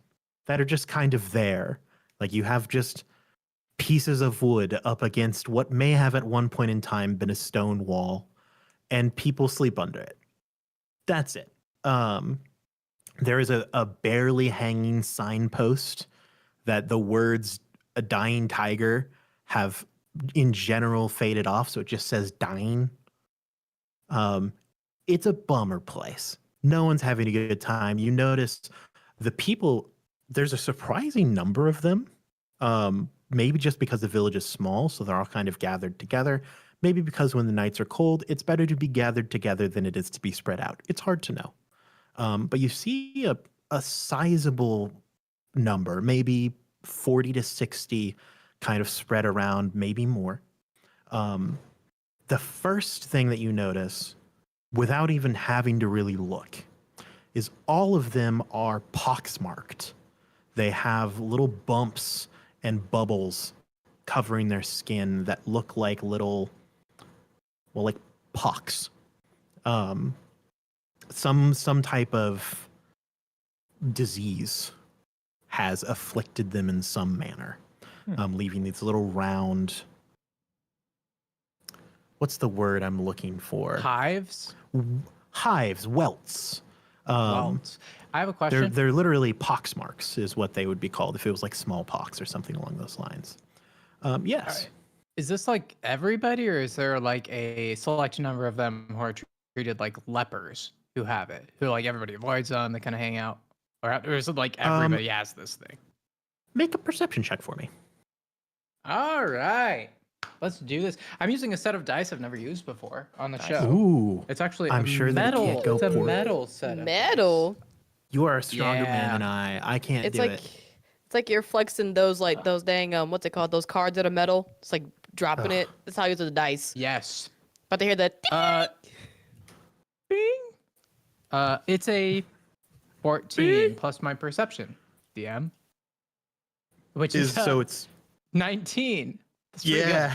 that are just kind of there. Like you have just pieces of wood up against what may have at one point in time been a stone wall, and people sleep under it. That's it. There is a barely hanging signpost that the words "a dying tiger" have in general faded off, so it just says "dying." It's a bummer place. No one's having a good time. You notice the people, there's a surprising number of them. Maybe just because the village is small, so they're all kind of gathered together. Maybe because when the nights are cold, it's better to be gathered together than it is to be spread out. It's hard to know. But you see a sizable number, maybe 40 to 60 kind of spread around, maybe more. The first thing that you notice, without even having to really look, is all of them are poxmarked. They have little bumps and bubbles covering their skin that look like little, well, like pox. Some type of disease has afflicted them in some manner, leaving these little round. What's the word I'm looking for? Hives? Hives, welts. Welts. I have a question. They're literally pox marks, is what they would be called if it was like smallpox or something along those lines. Yes. All right. Is this like everybody, or is there like a select number of them who are treated like lepers who have it? Who like everybody avoids them, they kind of hang out? Or is it like everybody has this thing? Make a perception check for me. All right. Let's do this. I'm using a set of dice I've never used before on the show. Ooh. It's actually I'm a sure that it metal. can't go It's a poorly. metal set. Of Metal. You are a stronger man Yeah. than I. I can't It's do like it. it's like you're flexing those like those dang what's it called? Those cards that are metal. It's like dropping it. That's how you use the dice. Yes. About to hear that. Bing. It's a 14 plus my perception, DM. Which is So it's 19. That's pretty good.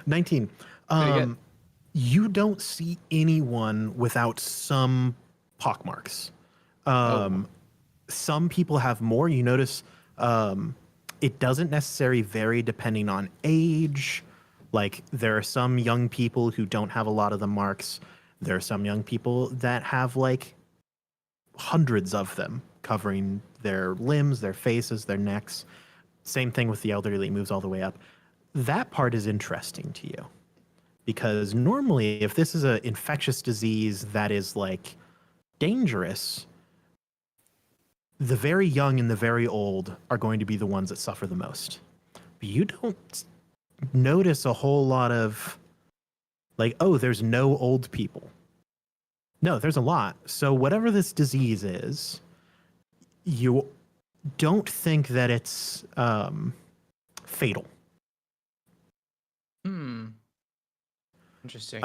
19. Pretty good. You don't see anyone without some pockmarks. Some people have more. You notice it doesn't necessarily vary depending on age. Like there are some young people who don't have a lot of the marks. There are some young people that have like hundreds of them covering their limbs, their faces, their necks. Same thing with the elderly, moves all the way up. That part is interesting to you. because normally if this is an infectious disease that is like dangerous, the very young and the very old are going to be the ones that suffer the most. But you don't notice a whole lot of like, oh, there's no old people. No, there's a lot. So whatever this disease is, you don't think that it's fatal. Interesting.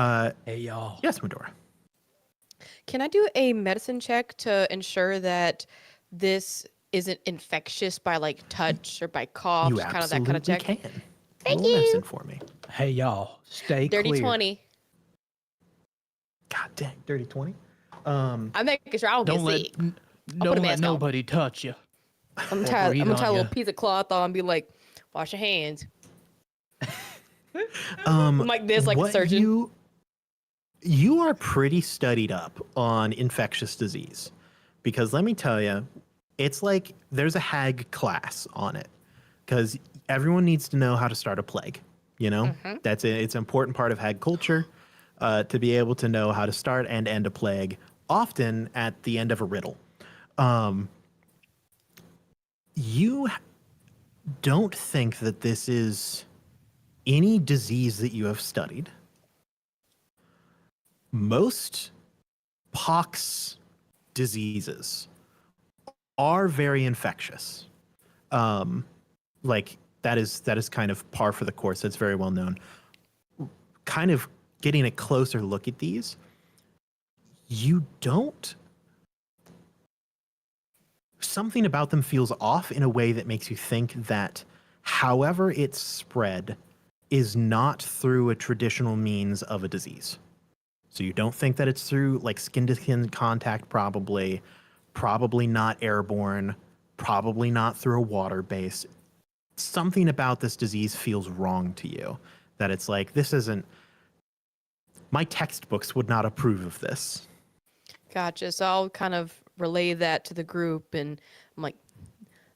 Hey, y'all. Yes, Medora. Can I do a medicine check to ensure that this isn't infectious by like touch or by cough? You Just kind of that kind of absolutely check. can. Thank Roll a you. medicine for me. Hey, y'all. Stay Dirty clear. 20. God dang, dirty 20. I'm making sure I don't Don't get let sick. n- put a don't let mask on. nobody touch you. I'm or gonna breathe tie a on little ya. piece of cloth on and be like, wash your hands. I'm like this, like a surgeon. You are pretty studied up on infectious disease, because let me tell you, it's like there's a hag class on it, because everyone needs to know how to start a plague. You know, it's an important part of hag culture, to be able to know how to start and end a plague, often at the end of a riddle. You don't think that this is any disease that you have studied. Most pox diseases are very infectious. Like that is kind of par for the course. That's very well known. Kind of getting a closer look at these, you don't. Something about them feels off in a way that makes you think that however it's spread is not through a traditional means of a disease. So you don't think that it's through like skin to skin contact, probably not airborne, probably not through a water base. Something about this disease feels wrong to you, that it's like, this isn't, my textbooks would not approve of this. Gotcha. So I'll kind of relay that to the group, and I'm like,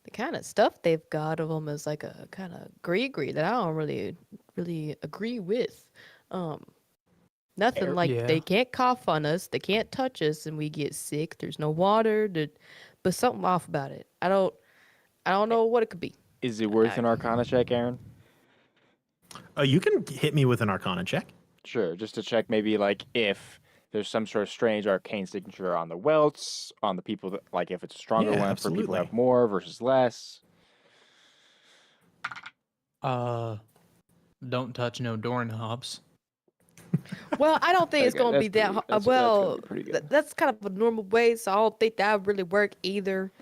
the kind of stuff they've got of them is like a kind of gree that I don't really agree with. Nothing like Yeah. they can't cough on us, they can't touch us, and we get sick. There's no water, but something off about it. I don't know what it could be. Is it worth an Arcana check, Aaron? You can hit me with an Arcana check. Sure, just to check maybe like if there's some sort of strange arcane signature on the welts, on the people that, like if it's a stronger Yeah, one for people who absolutely. have more versus less. Don't touch no doorknobs. Well, I don't think it's Okay, gonna be that's that. pretty- that's Well, gonna be pretty good. that's kind of a normal way, so I don't think that would really work either.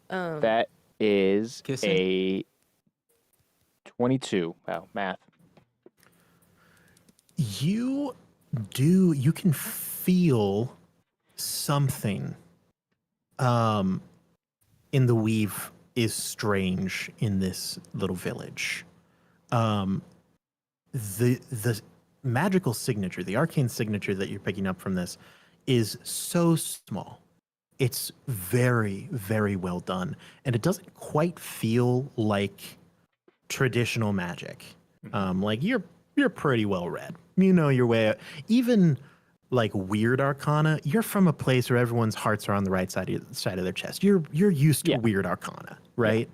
That is Kissing? a 22. Wow, math. You can feel something in the weave is strange in this little village. The magical signature, the arcane signature that you're picking up from this is so small. It's very, very well done, and it doesn't quite feel like traditional magic. Like you're pretty well read. You know your way. Even like weird arcana, you're from a place where everyone's hearts are on the right side of their chest. You're used to Yeah. weird arcana, right?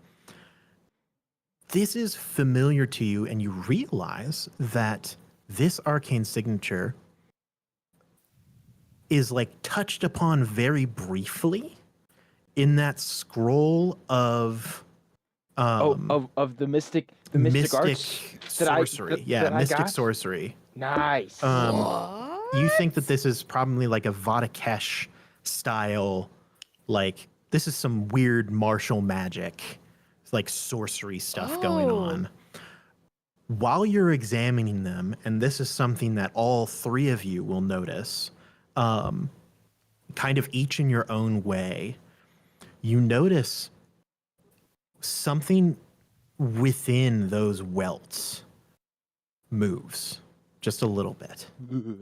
This is familiar to you, and you realize that this arcane signature is like touched upon very briefly in that scroll of Of the mystic arts that I- sorcery. that- Yeah, that I mystic got? sorcery. Nice. You think that this is probably like a Vadakesh style, like this is some weird martial magic, like sorcery stuff going Oh. on. While you're examining them, and this is something that all three of you will notice, kind of each in your own way, you notice something within those welts moves just a little bit.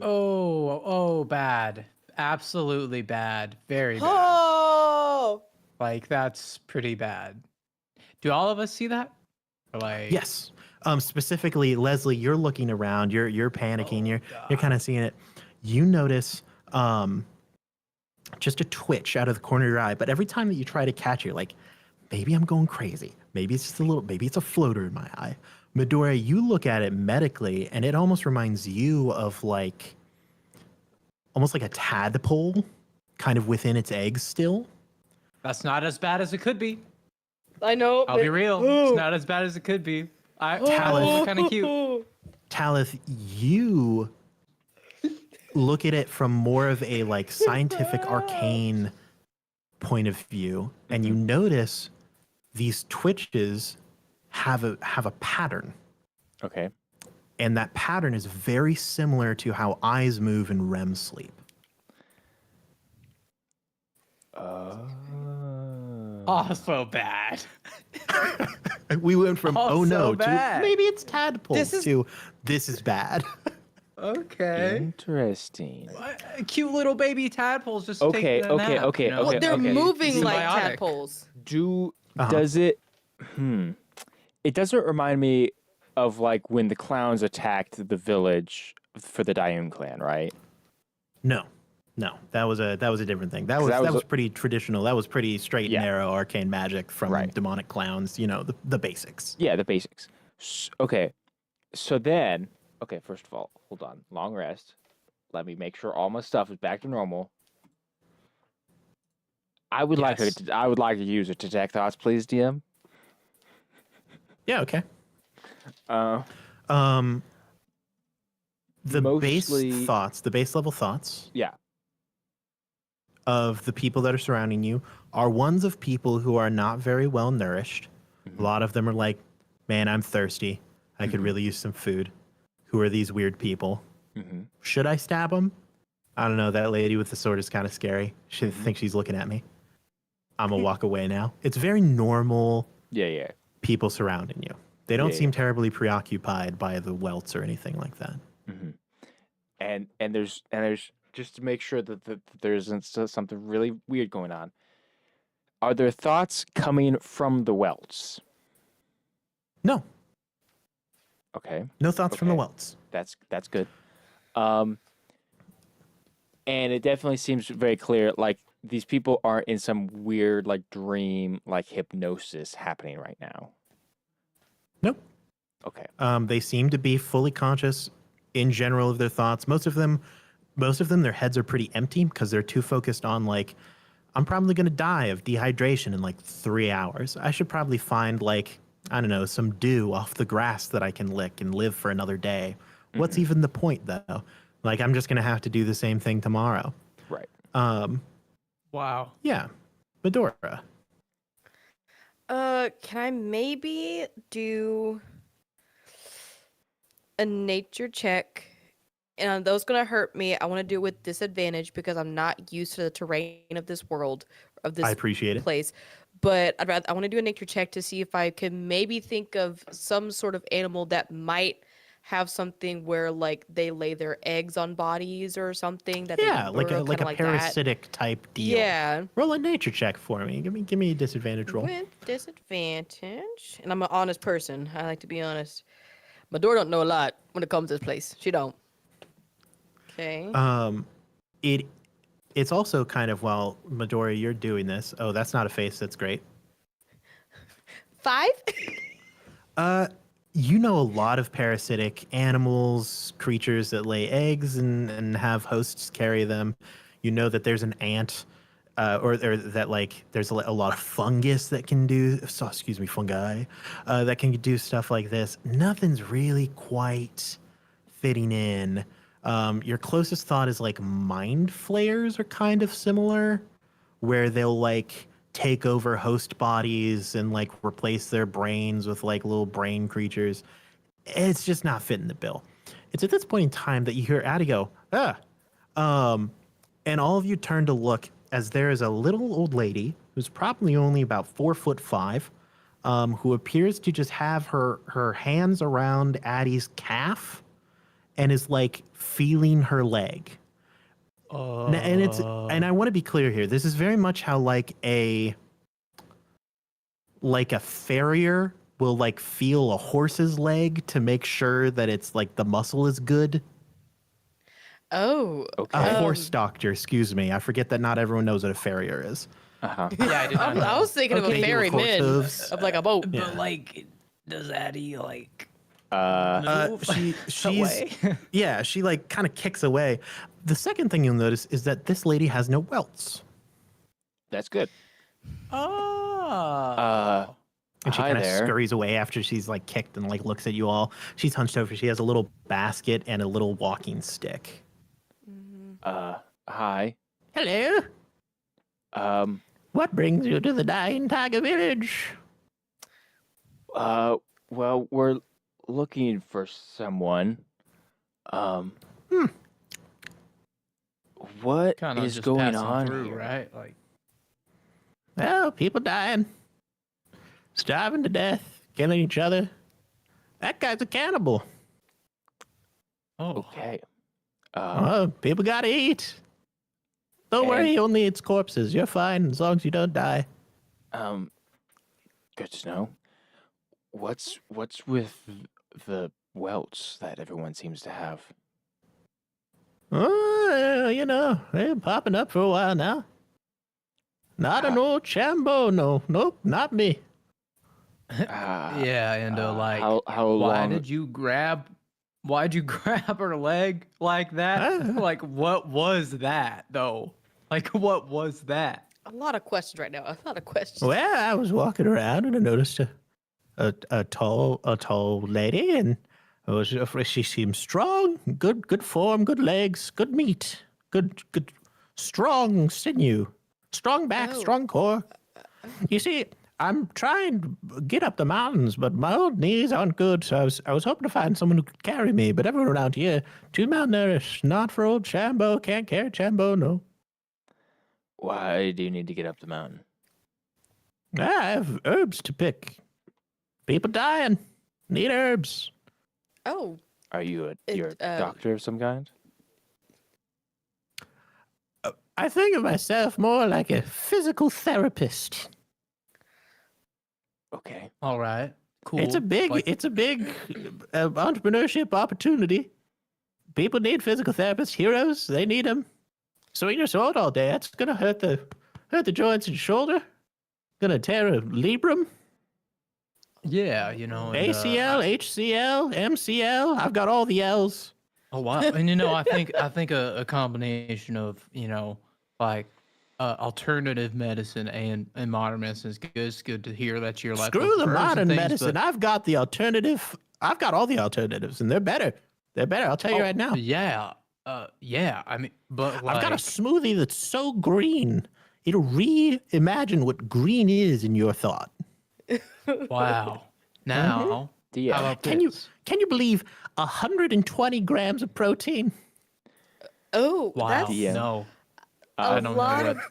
Oh, bad. Absolutely bad. Very bad. Oh, Like, that's pretty bad. Do all of us see that? Or, like, Yes. Specifically, Leslie, you're looking around. You're panicking. Oh, You're kind of seeing it. You notice just a twitch out of the corner of your eye. But every time that you try to catch it, you're like, maybe I'm going crazy. Maybe it's just a little. Maybe it's a floater in my eye. Medora, you look at it medically, and it almost reminds you of like, almost like a tadpole, kind of within its eggs still. That's not as bad as it could be. I know. I'll be real. It's not as bad as it could be. Talith. Kind of cute. Talith, you look at it from more of a like scientific arcane point of view, and you notice these twitches have a pattern, Okay. and that pattern is very similar to how eyes move in REM sleep. Oh, so bad. We went from Oh, oh no so bad. to maybe it's tadpoles This is- to this is bad. Okay. Interesting. Cute little baby tadpoles just Okay, take a okay, nap, okay, you know? Well, they're okay. moving like Symbiotic. tadpoles. Does it it doesn't remind me of like when the clowns attacked the village for the Dayun clan, right? No, that was a different thing. That 'Cause was that that was was pretty traditional. That was pretty straight Yeah. and narrow arcane magic from Right. demonic clowns. You know, the basics. Yeah, the basics. Okay. So then, okay, first of all, hold on. Long rest. Let me make sure all my stuff is back to normal. I would like Yes. to use a detect thoughts, please, DM. Yeah. Okay. Uh The Mostly- base thoughts, the base level thoughts yeah. of the people that are surrounding you are ones of people who are not very well nourished. A lot of them are like, man, I'm thirsty. I could really use some food. Who are these weird people? Mhm. Should I stab them? I don't know. That lady with the sword is kind of scary. She thinks she's looking at me. I'm going to walk away now. It's very normal Yeah, yeah. people surrounding you. They don't Yeah, seem yeah. terribly preoccupied by the welts or anything like that. And there's just to make sure that there isn't something really weird going on. Are there thoughts coming from the welts? No, Okay. no thoughts from the Okay. welts. That's good. And it definitely seems very clear like these people aren't in some weird like dream like hypnosis happening right now. Nope. Okay. They seem to be fully conscious in general of their thoughts. Most of them, their heads are pretty empty because they're too focused on like, I'm probably going to die of dehydration in like 3 hours. I should probably find like, I don't know, some dew off the grass that I can lick and live for another day. What's even the point though? Like, I'm just going to have to do the same thing tomorrow. Right. Wow. Yeah. Medora. Can I maybe do a nature check? And those gonna hurt me. I want to do it with disadvantage because I'm not used to the terrain of this world, of this I appreciate it. place. But I want to do a nature check to see if I can maybe think of some sort of animal that might have something where like they lay their eggs on bodies or something that Yeah, they like a burrow, like a kinda that. parasitic type deal. Yeah, Roll a nature check for me. Give me a disadvantage roll. with disadvantage. And I'm an honest person. I like to be honest. Medora don't know a lot when it comes to this place. She don't. Okay. It's also kind of, while Medora, you're doing this. Oh, that's not a face. That's great. 5? You know a lot of parasitic animals, creatures that lay eggs and have hosts carry them. You know that there's an ant, or that like there's a lot of fungus that can do. So, excuse me, fungi, that can do stuff like this. Nothing's really quite fitting in. Your closest thought is like mind flayers are kind of similar, where they'll like take over host bodies and like replace their brains with like little brain creatures. It's just not fitting the bill. It's at this point in time that you hear Addie go, and all of you turn to look as there is a little old lady who's probably only about 4'5", who appears to just have her hands around Addie's calf and is like feeling her leg. And I want to be clear here. This is very much how like a farrier will like feel a horse's leg to make sure that it's like the muscle is good. Oh. Okay. A horse doctor, excuse me. I forget that not everyone knows what a farrier is. Uh-huh. Yeah, I did not know. I was thinking of Okay. a They deal with horse ferryman hooves. of like a boat. But Yeah. like, does Addie like Move She's away? yeah, she like kind of kicks away. The second thing you'll notice is that this lady has no welts. That's good. Oh. And she Hi kind of there. scurries away after she's like kicked and like looks at you all. She's hunched over. She has a little basket and a little walking stick. Hi. Hello. What brings you to the Dying Tiger Village? Well, we're looking for someone. What Kind of is just going passing on through, here? right? Like, Well, people dying, starving to death, killing each other. That guy's a cannibal. oh, Okay. Oh, people gotta eat. Don't worry, he only eats corpses. You're fine as long as you don't die. Good to know. What's with the welts that everyone seems to have? Oh, you know, they've been popping up for a while now. Not an old Chambo, no. Nope, not me. yeah, and like, how why long? did you grab? Why'd you grab her leg like that? Like, what was that though? Like, what was that? A lot of questions right now. A lot of questions. Well, I was walking around and I noticed a tall lady, and she seemed strong, good form, good legs, good meat, good strong sinew, strong back, Oh. strong core. You see, I'm trying to get up the mountains, but my old knees aren't good, so I was hoping to find someone who could carry me. But everyone around here, too malnourished, not for old Chambo, can't carry Chambo, no. Why do you need to get up the mountain? I have herbs to pick. People dying, need herbs. Oh, Are you you're a It, doctor of some kind? I think of myself more like a physical therapist. Okay. All right, cool. It's a big Like, entrepreneurship opportunity. People need physical therapists, heroes. They need them. Swing your sword all day. That's gonna hurt the joints and shoulder. Gonna tear a labrum. yeah, you know, and, ACL, HCL, MCL. I've got all the L's. oh wow, and you know, I think a combination of like alternative medicine and modern medicine is good. It's good to hear that you're like Screw the modern things, medicine. but- I've got the alternative. I've got all the alternatives, and they're better. They're better. I'll tell you Oh, right now. Yeah, yeah. I mean, but like, I've got a smoothie that's so green. It'll reimagine what green is in your thought. wow. Now, Yeah. how about Can you this? believe 120 grams of protein? oh, Wow. that's Yeah. No, a I don't know lot what of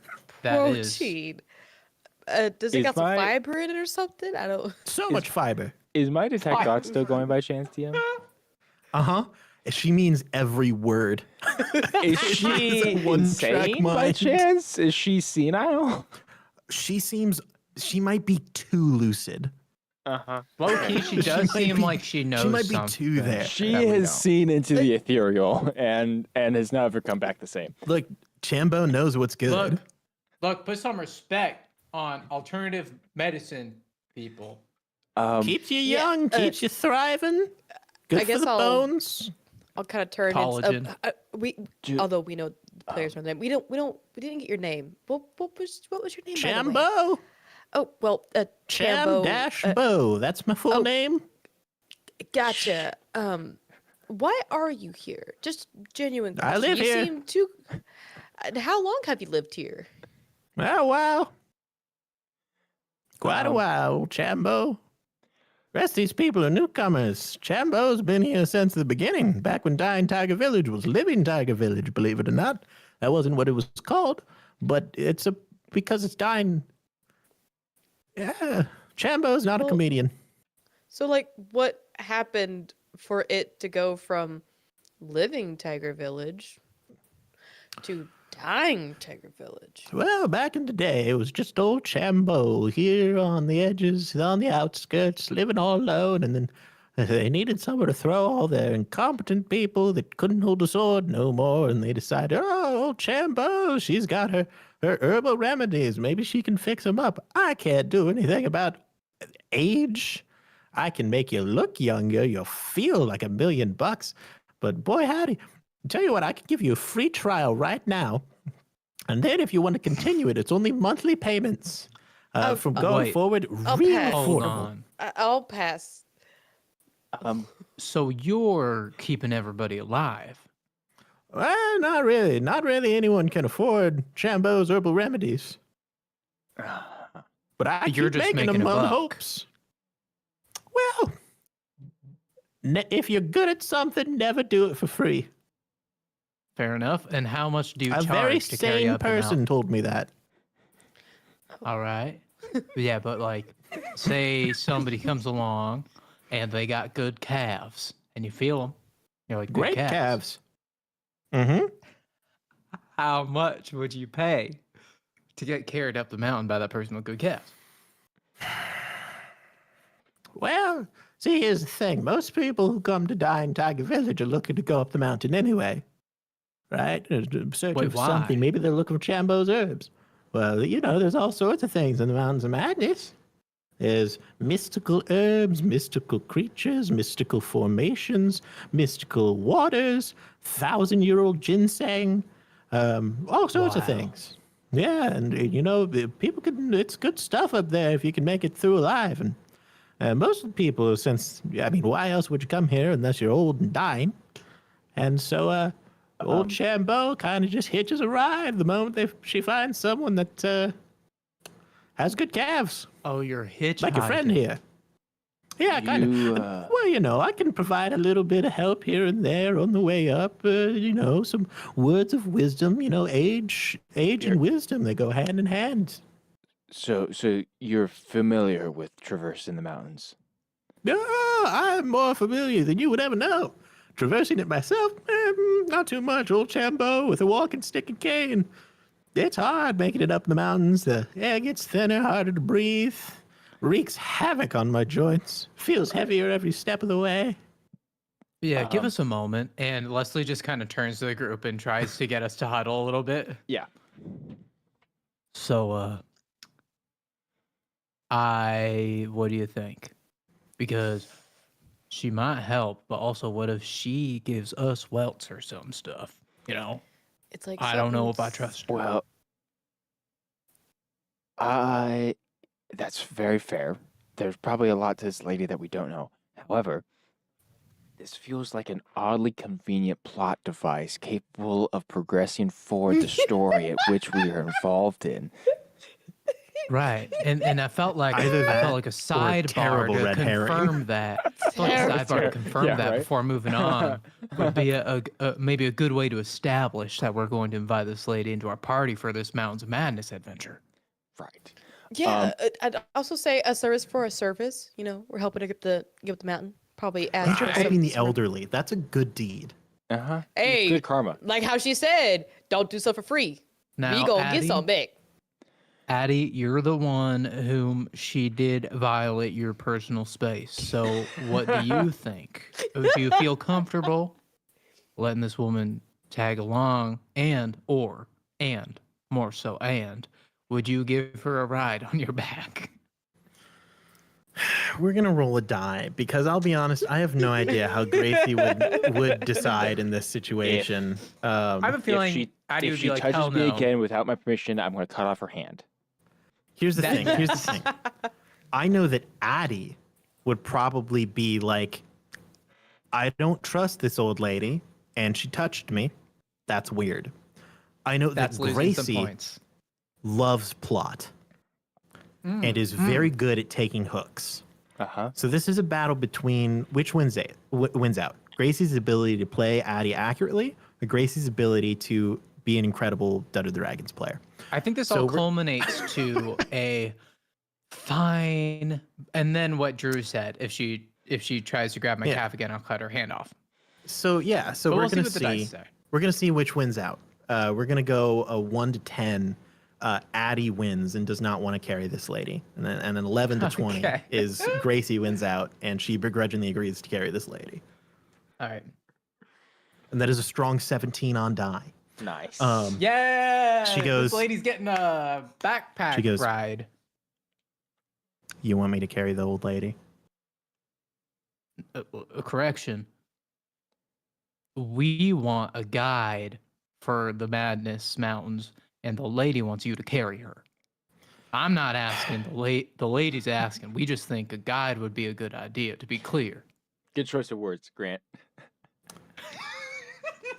that is. protein. Does it Is got some my- fiber in it or something? I don't. So much fiber. Is my detect doc still going by chance, TM? Uh-huh. She means every word. Is she a one-track insane by mind. chance? Is she senile? She might be too lucid. Uh-huh. Low key, she She does might seem be- like she knows she might be something. too there. She that we has don't. seen into the ethereal and has never come back the same. Look, Chambo knows what's good. Look, put some respect on alternative medicine, people. Keeps you Yeah, young, keeps you thriving. Good I for guess the I'll- bones. I'll kind of turn Collagen. it. We Do- although we know the players' name, we didn't get your name. What was your name? by the way? Chambo. Oh well, Cham Chambo. dash Bo. That's my full oh. name. Gotcha. Why are you here? Just genuine I question. live you here. seem too. How long have you lived here? Oh, wow. Quite a Um, while, Chambo. Rest of these people are newcomers. Chambo's been here since the beginning, back when Dying Tiger Village was Living Tiger Village, believe it or not. That wasn't what it was called, but because it's dying. Yeah, Chambo's not a Well- comedian. So like, what happened for it to go from living Tiger Village to dying Tiger Village. Well, back in the day, it was just old Chambeau here on the edges, on the outskirts, living all alone, and then they needed somewhere to throw all their incompetent people that couldn't hold a sword no more, and they decided, oh, old Chambeau, she's got her herbal remedies. Maybe she can fix them up. I can't do anything about age. I can make you look younger. You'll feel like $1,000,000. But boy, howdy. Tell you what, I can give you a free trial right now. And then if you want to continue it, it's only monthly payments from going wait. forward. I'll Really pass. Hold affordable. on. I'll pass. So you're keeping everybody alive. Well, not really. Not really anyone can afford Chambeau's herbal remedies. But I You're keep just making making them a on buck. hopes. Well, if you're good at something, never do it for free. Fair enough. And how much do you A charge very to carry sane up and out? person told me that. All right. Yeah, but like, say somebody comes along and they got good calves, and you feel them. You're like, good Great calves. How much would you pay to get carried up the mountain by that person with good calves? Well, see, here's the thing. Most people who come to die in Tiger Village are looking to go up the mountain anyway. Right? Searching Wait, for why? something. Maybe they're looking for Chambeau's herbs. Well, there's all sorts of things in the Mountains of Madness. There's mystical herbs, mystical creatures, mystical formations, mystical waters, 1,000-year-old ginseng, all sorts of Wow. things. Yeah, and people can. It's good stuff up there if you can make it through alive. And most of the people, why else would you come here unless you're old and dying? And so, old Chambeau kind of just hitches a ride the moment she finds someone that has good calves. Oh, you're hitchhiking. Like your friend here. Yeah, kind You, of. Well, I can provide a little bit of help here and there on the way up. Some words of wisdom. Age and wisdom, they go hand in hand. So you're familiar with traversing the mountains? Oh, I'm more familiar than you would ever know. Traversing it myself, not too much. Old Chambeau with a walking stick and cane. It's hard making it up the mountains. The air gets thinner, harder to breathe. Wreaks havoc on my joints. Feels heavier every step of the way. Yeah, give us a moment. And Leslie just kind of turns to the group and tries to get us to huddle a little bit. Yeah. So, what do you think? Because she might help, but also what if she gives us welts or some stuff? It's like I don't know if I something's- trust her. Well, that's very fair. There's probably a lot to this lady that we don't know. However, this feels like an oddly convenient plot device capable of progressing forward the story at which we are involved in. Right, and I felt like Either that a or sidebar terrible to red herring. confirm that. I felt like a sidebar to confirm Yeah, that right? before moving on would be maybe a good way to establish that we're going to invite this lady into our party for this Mountains of Madness adventure. Right. Yeah, I'd also say a service for a service. We're helping to get the mountain. Probably as You're some- helping the some- elderly. That's a good deed. Uh-huh. Hey, Good karma. like how she said, don't do stuff for free. Now, We gonna Addie, get some back. Addie, you're the one whom she did violate your personal space. So what do you think? Do you feel comfortable letting this woman tag along and more so, would you give her a ride on your back? We're gonna roll a die because I'll be honest, I have no idea how Gracie would decide in this situation. I have a feeling Addie If would she be like, touches hell me no. again without my permission, I'm going to cut off her hand. Here's the thing. I know that Addie would probably be like, I don't trust this old lady, and she touched me. That's weird. I know That's that losing some Gracie points. loves plot and is very good at taking hooks. Uh-huh. So this is a battle between which wins out. Gracie's ability to play Addie accurately, or Gracie's ability to be an incredible Dungeons & Dragons player. I think this So all we're- culminates to a fine, and then what Drew said. If she tries to grab my Yeah. calf again, I'll cut her hand off. So But we're we'll see gonna what the dice say. we're gonna see which wins out. we're gonna go a 1 to 10. Addie wins and does not want to carry this lady, and then 11 to 20 Okay. is Gracie wins out, and she begrudgingly agrees to carry this lady, All right. and that is a strong 17 on die. Nice. Yeah. She goes- This lady's getting a backpack She goes- ride. You want me to carry the old lady? A correction. We want a guide for the Madness Mountains, and the lady wants you to carry her. I'm not asking. The lady's asking. We just think a guide would be a good idea, to be clear. Good choice of words, Grant.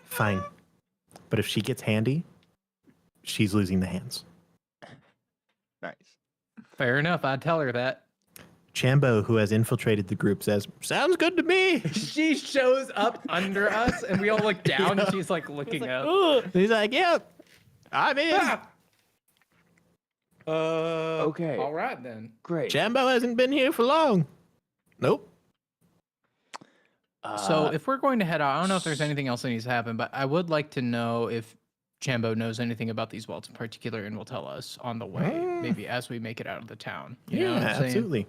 Fine, but if she gets handy, she's losing the hands. Nice. Fair enough. I'd tell her that. Chambo, who has infiltrated the group, says, "Sounds good to me." She shows up under us, and we all look down, and she's like looking up. And he's like, "Yep, I'm in." Okay. All right then. Great. Chambo hasn't been here for long. Nope. So if we're going to head out, I don't know if there's anything else that needs to happen, but I would like to know if Chambo knows anything about these welts in particular and will tell us on the way, maybe as we make it out of the town. You know what I'm saying? Absolutely.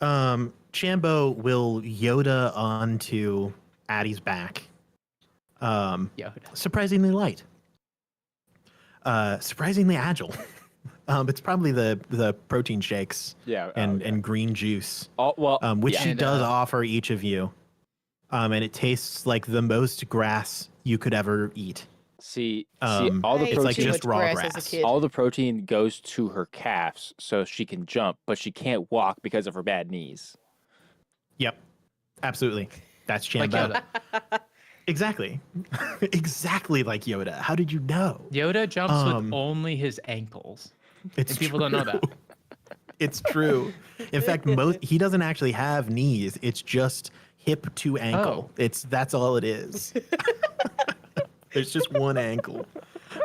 Chambo will Yoda onto Addie's back. Yeah. Surprisingly light. Surprisingly agile. It's probably the protein shakes yeah. and green juice, which yeah. she And, does offer each of you. And it tastes like the most grass you could ever eat. See, Um, all the I ate it's like too protein, just much raw grass grass. as a kid. all the protein goes to her calves, so she can jump, but she can't walk because of her bad knees. Yep. Absolutely. That's Like Chambo. Yoda. Exactly. Exactly like Yoda. How did you know? Yoda jumps Um, with only his ankles. It's And people don't know that. true. It's true. In fact, he doesn't actually have knees. It's just hip to ankle. Oh. That's all it is. There's just one ankle.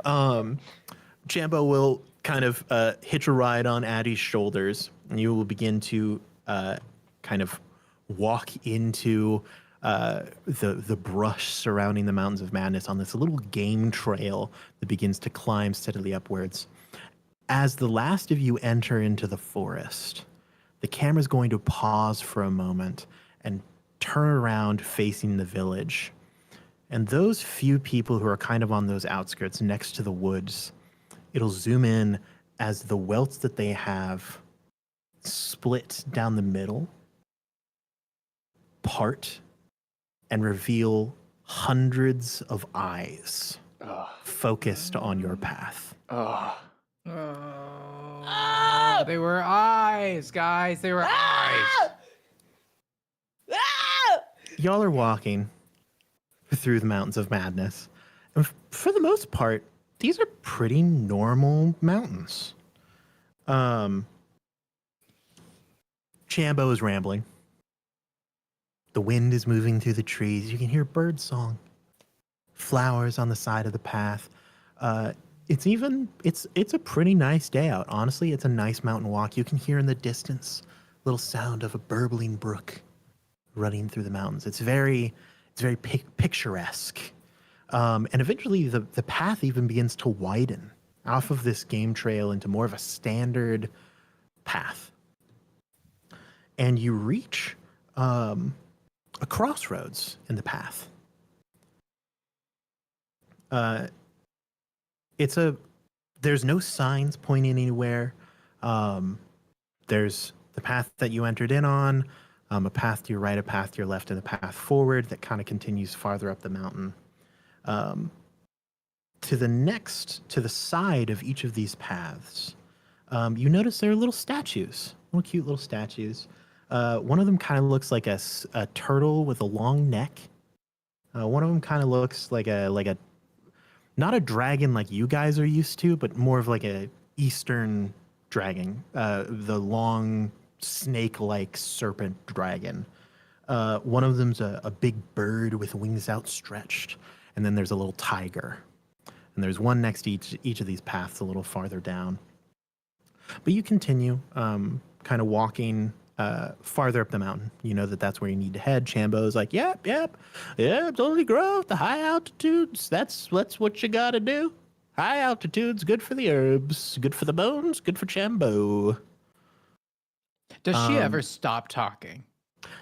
Chambo will kind of hitch a ride on Addie's shoulders, and you will begin to kind of walk into the brush surrounding the Mountains of Madness on this little game trail that begins to climb steadily upwards. As the last of you enter into the forest, the camera's going to pause for a moment and turn around facing the village. And those few people who are kind of on those outskirts next to the woods, it'll zoom in as the welts that they have split down the middle, part, and reveal hundreds of eyes Ugh. focused on your path. Ugh. Oh, they were eyes, guys. They were eyes. Y'all are walking through the Mountains of Madness. And for the most part, these are pretty normal mountains. Chambo is rambling. The wind is moving through the trees. You can hear bird song. Flowers on the side of the path. It's a pretty nice day out. Honestly, it's a nice mountain walk. You can hear in the distance little sound of a burbling brook running through the mountains. It's very picturesque. And eventually the path even begins to widen off of this game trail into more of a standard path. And you reach a crossroads in the path. There's no signs pointing anywhere. There's the path that you entered in on, a path to your right, a path to your left, and a path forward that kind of continues farther up the mountain. To the side of each of these paths, you notice there are little statues, little cute little statues. One of them kind of looks like a turtle with a long neck. One of them kind of looks like a not a dragon like you guys are used to, but more of like a Eastern dragon, the long snake-like serpent dragon. One of them's a big bird with wings outstretched, and then there's a little tiger. And there's one next to each of these paths a little farther down. But you continue kind of walking farther up the mountain. You know that's where you need to head. Chambo's like, yep, totally growth, the high altitudes. That's what you gotta do. High altitude's good for the herbs, good for the bones, good for Chambo. Does she ever Um, stop talking?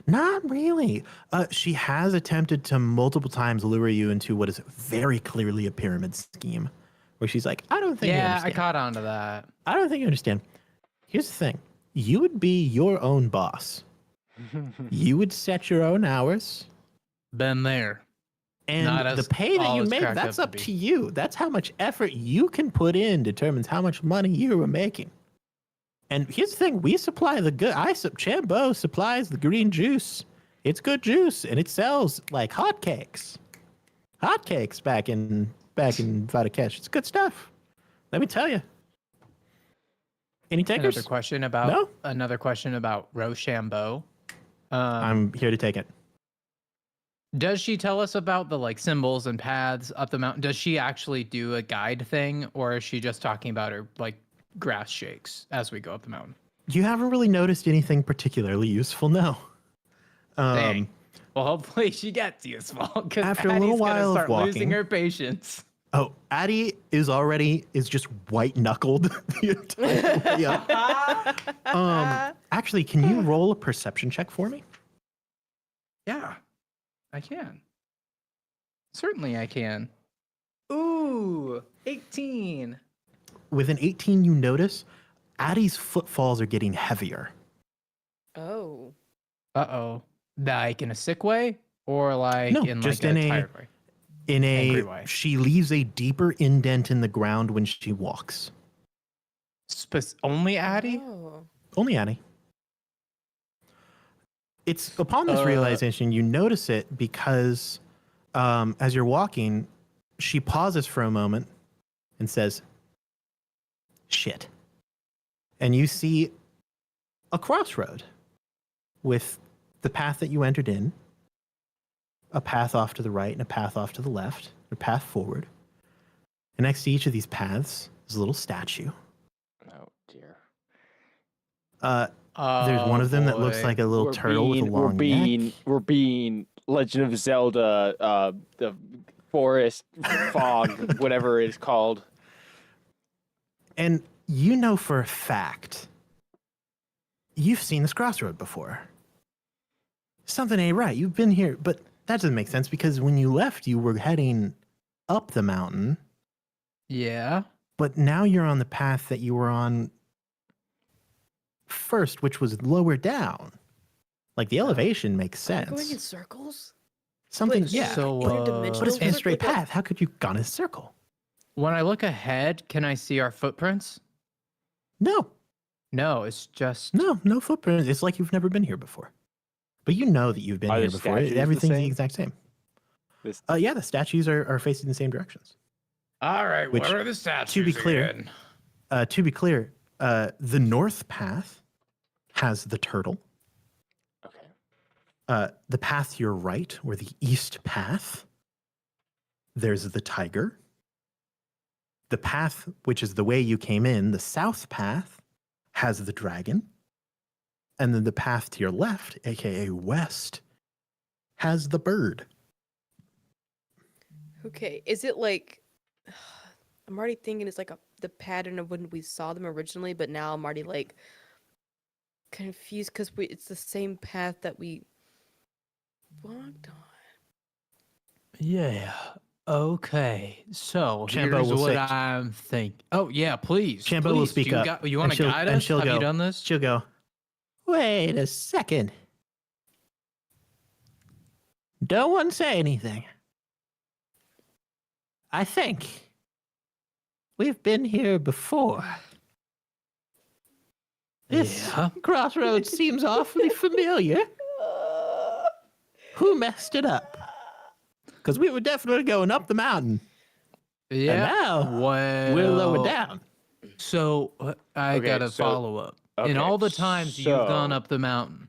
Not really. She has attempted to multiple times lure you into what is very clearly a pyramid scheme, where she's like, I don't think you Yeah, I understand. caught on to that. I don't think you understand. Here's the thing. You would be your own boss. You would set your own hours. Been there. And Not the as pay that all you it's make, cracked that's up up to to be. you. That's how much effort you can put in determines how much money you are making. And here's the thing, we supply the good. Chambo supplies the green juice. It's good juice, and it sells like hotcakes. Hotcakes back in Vadakesh. It's good stuff. Let me tell you. Any takers? Another question about Rochambeau. I'm here to take it. Does she tell us about the like symbols and paths up the mountain? Does she actually do a guide thing, or is she just talking about her like grass shakes as we go up the mountain? You haven't really noticed anything particularly useful, no. Dang. Well, hopefully she gets useful because After a little while of start losing walking- her patience. Oh, Addie is just white knuckled the entire way up. Actually, can you roll a perception check for me? Yeah, I can. Certainly, I can. Ooh, 18. With an 18, you notice Addie's footfalls are getting heavier. Oh. Uh-oh. Like in a sick way, or like No, in just like in a a- tired way? In Angry a, way. she leaves a deeper indent in the ground when she walks. Only Addie? Oh. Only Addie. It's upon this Uh, realization, you notice it because as you're walking, she pauses for a moment and says, shit. And you see a crossroad with the path that you entered in, a path off to the right and a path off to the left, a path forward. And next to each of these paths is a little statue. Oh dear. There's one of them that looks boy. like a little turtle with a long neck. We're being Legend of Zelda, the forest fog, whatever it is called. And you know for a fact, you've seen this crossroad before. Something ain't right. You've been here, but that doesn't make sense because when you left, you were heading up the mountain, Yeah. but now you're on the path that you were on first, which was lower down. Like the elevation makes Are we going in sense. circles? Something, Like, yeah. So, interdimensional But it's been a circle? straight Like- path. How could you gone in a circle? When I look ahead, can I see our footprints? No, No, it's just no footprint. It's like you've never been here before. But you know that you've been Are here the before. statues the Everything's the same? exact same. This Yeah, the statues are facing the same directions. all right. Which, what are the stats? to be clear, the north path has the turtle. okay. The path to your right, or the east path, there's the tiger. The path, which is the way you came in, the south path, has the dragon. And then the path to your left, aka west, has the bird. Okay, is it like I'm already thinking it's like the pattern of when we saw them originally, but now I'm already like confused because it's the same path that we walked on. Yeah. Okay. So Chambo here's will what say- I'm thinking. Oh yeah, please. Chambo will please. speak you up, you want and to she'll- guide and us? she'll Have you go- done this? She'll go, wait a second. Don't one say anything. I think we've been here before. This Yeah. crossroads seems awfully familiar. Who messed it up? Because we were definitely going up the mountain. Yeah. now well, We're lower down. So I Okay, got a so- follow up. In okay, all the times you've gone so- up the mountain,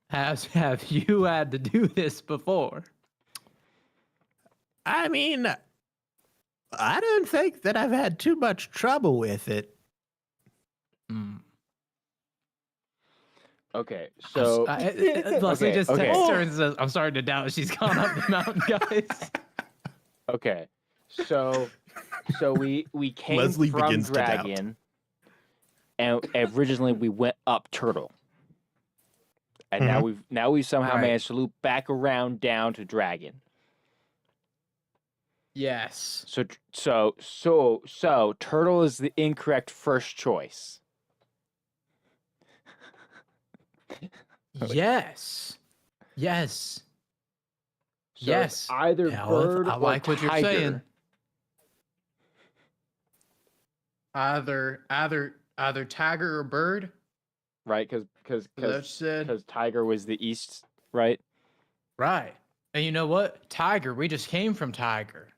have you had to do this before? I mean, I don't think that I've had too much trouble with it. Hmm. Okay, so Leslie Okay, just okay. texts her and says, "I'm starting to doubt she's gone up the mountain, guys." okay, so So we came Leslie from begins to doubt. Dragon, and originally we went up Turtle, and now we've somehow Right. managed to loop back around down to Dragon. Yes. So Turtle is the incorrect first choice. Yes. Yes. So Yes. it's either Aleph, bird I like or what you're tiger. saying. Either tiger or bird. Right? Because That said, tiger was the east, right? right. And you know what? Tiger. We just came from Tiger.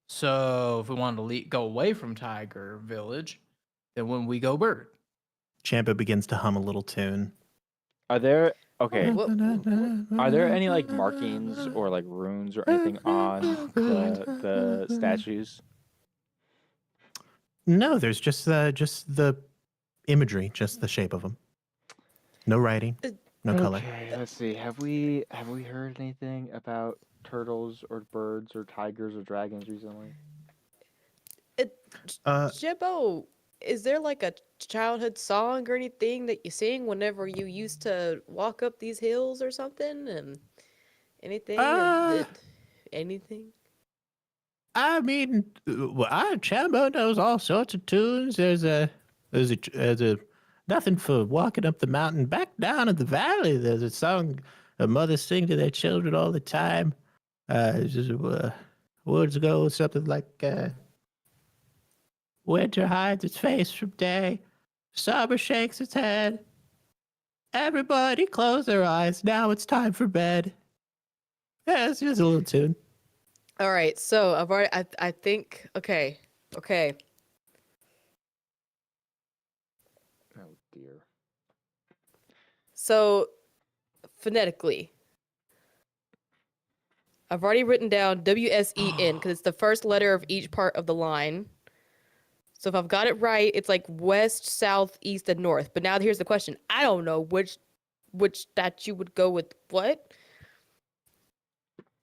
So if we wanted to go away from Tiger Village, then when we go bird. Champa begins to hum a little tune. Are there okay? What- Are there any like markings or like runes or anything on the statues? No, there's just the imagery, just the shape of them. No writing, no color. Okay, let's see. Have we heard anything about turtles or birds or tigers or dragons recently? Jibbo, is there like a childhood song or anything that you sing whenever you used to walk up these hills or something? And anything? Anything? I mean, Chambo knows all sorts of tunes. There's a nothing for walking up the mountain. Back down in the valley, there's a song a mother sing to their children all the time. Words go something like, winter hides its face from day, summer shakes its head. Everybody close their eyes, now it's time for bed. Yeah, it's just a little tune. All right, so I've already. I think. Okay. Oh dear. So, phonetically, I've already written down WSEN because it's the first letter of each part of the line. So if I've got it right, it's like west, south, east, and north. But now here's the question: I don't know which statue would go with what,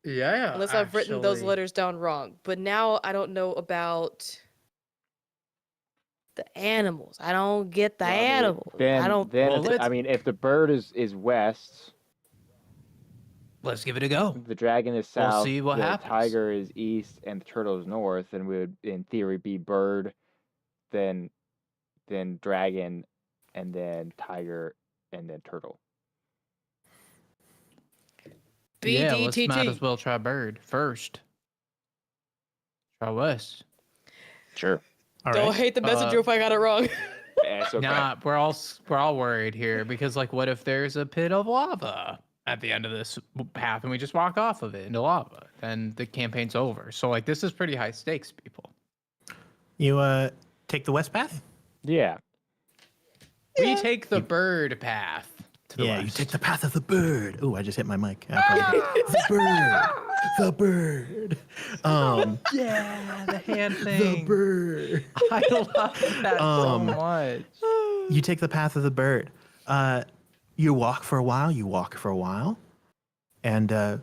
Yeah. unless I've written those letters down wrong. But now I don't know about the animals. I don't get the Well, I mean, animals. Then, I don't. Then Well, it's- let's- I mean, if the bird is west, Let's give it a go. the dragon is We'll south, see what the happens. tiger is east, and the turtle is north, then we would, in theory, be bird, then dragon, and then tiger, and then turtle. Yeah, let's might BDTT. as well try bird first. Try west. Sure. All Don't right. hate the messenger if I got it wrong. It's okay. Nah, we're all worried here because like, what if there's a pit of lava at the end of this path and we just walk off of it into lava? Then the campaign's over. So like, this is pretty high stakes, people. You take the west path? Yeah. We take the bird path to the Yeah, west. you take the path of the bird. Oh, I just hit my mic. The bird. The bird. Yeah, the hand The thing. bird. I love that so much. You take the path of the bird. You walk for a while, and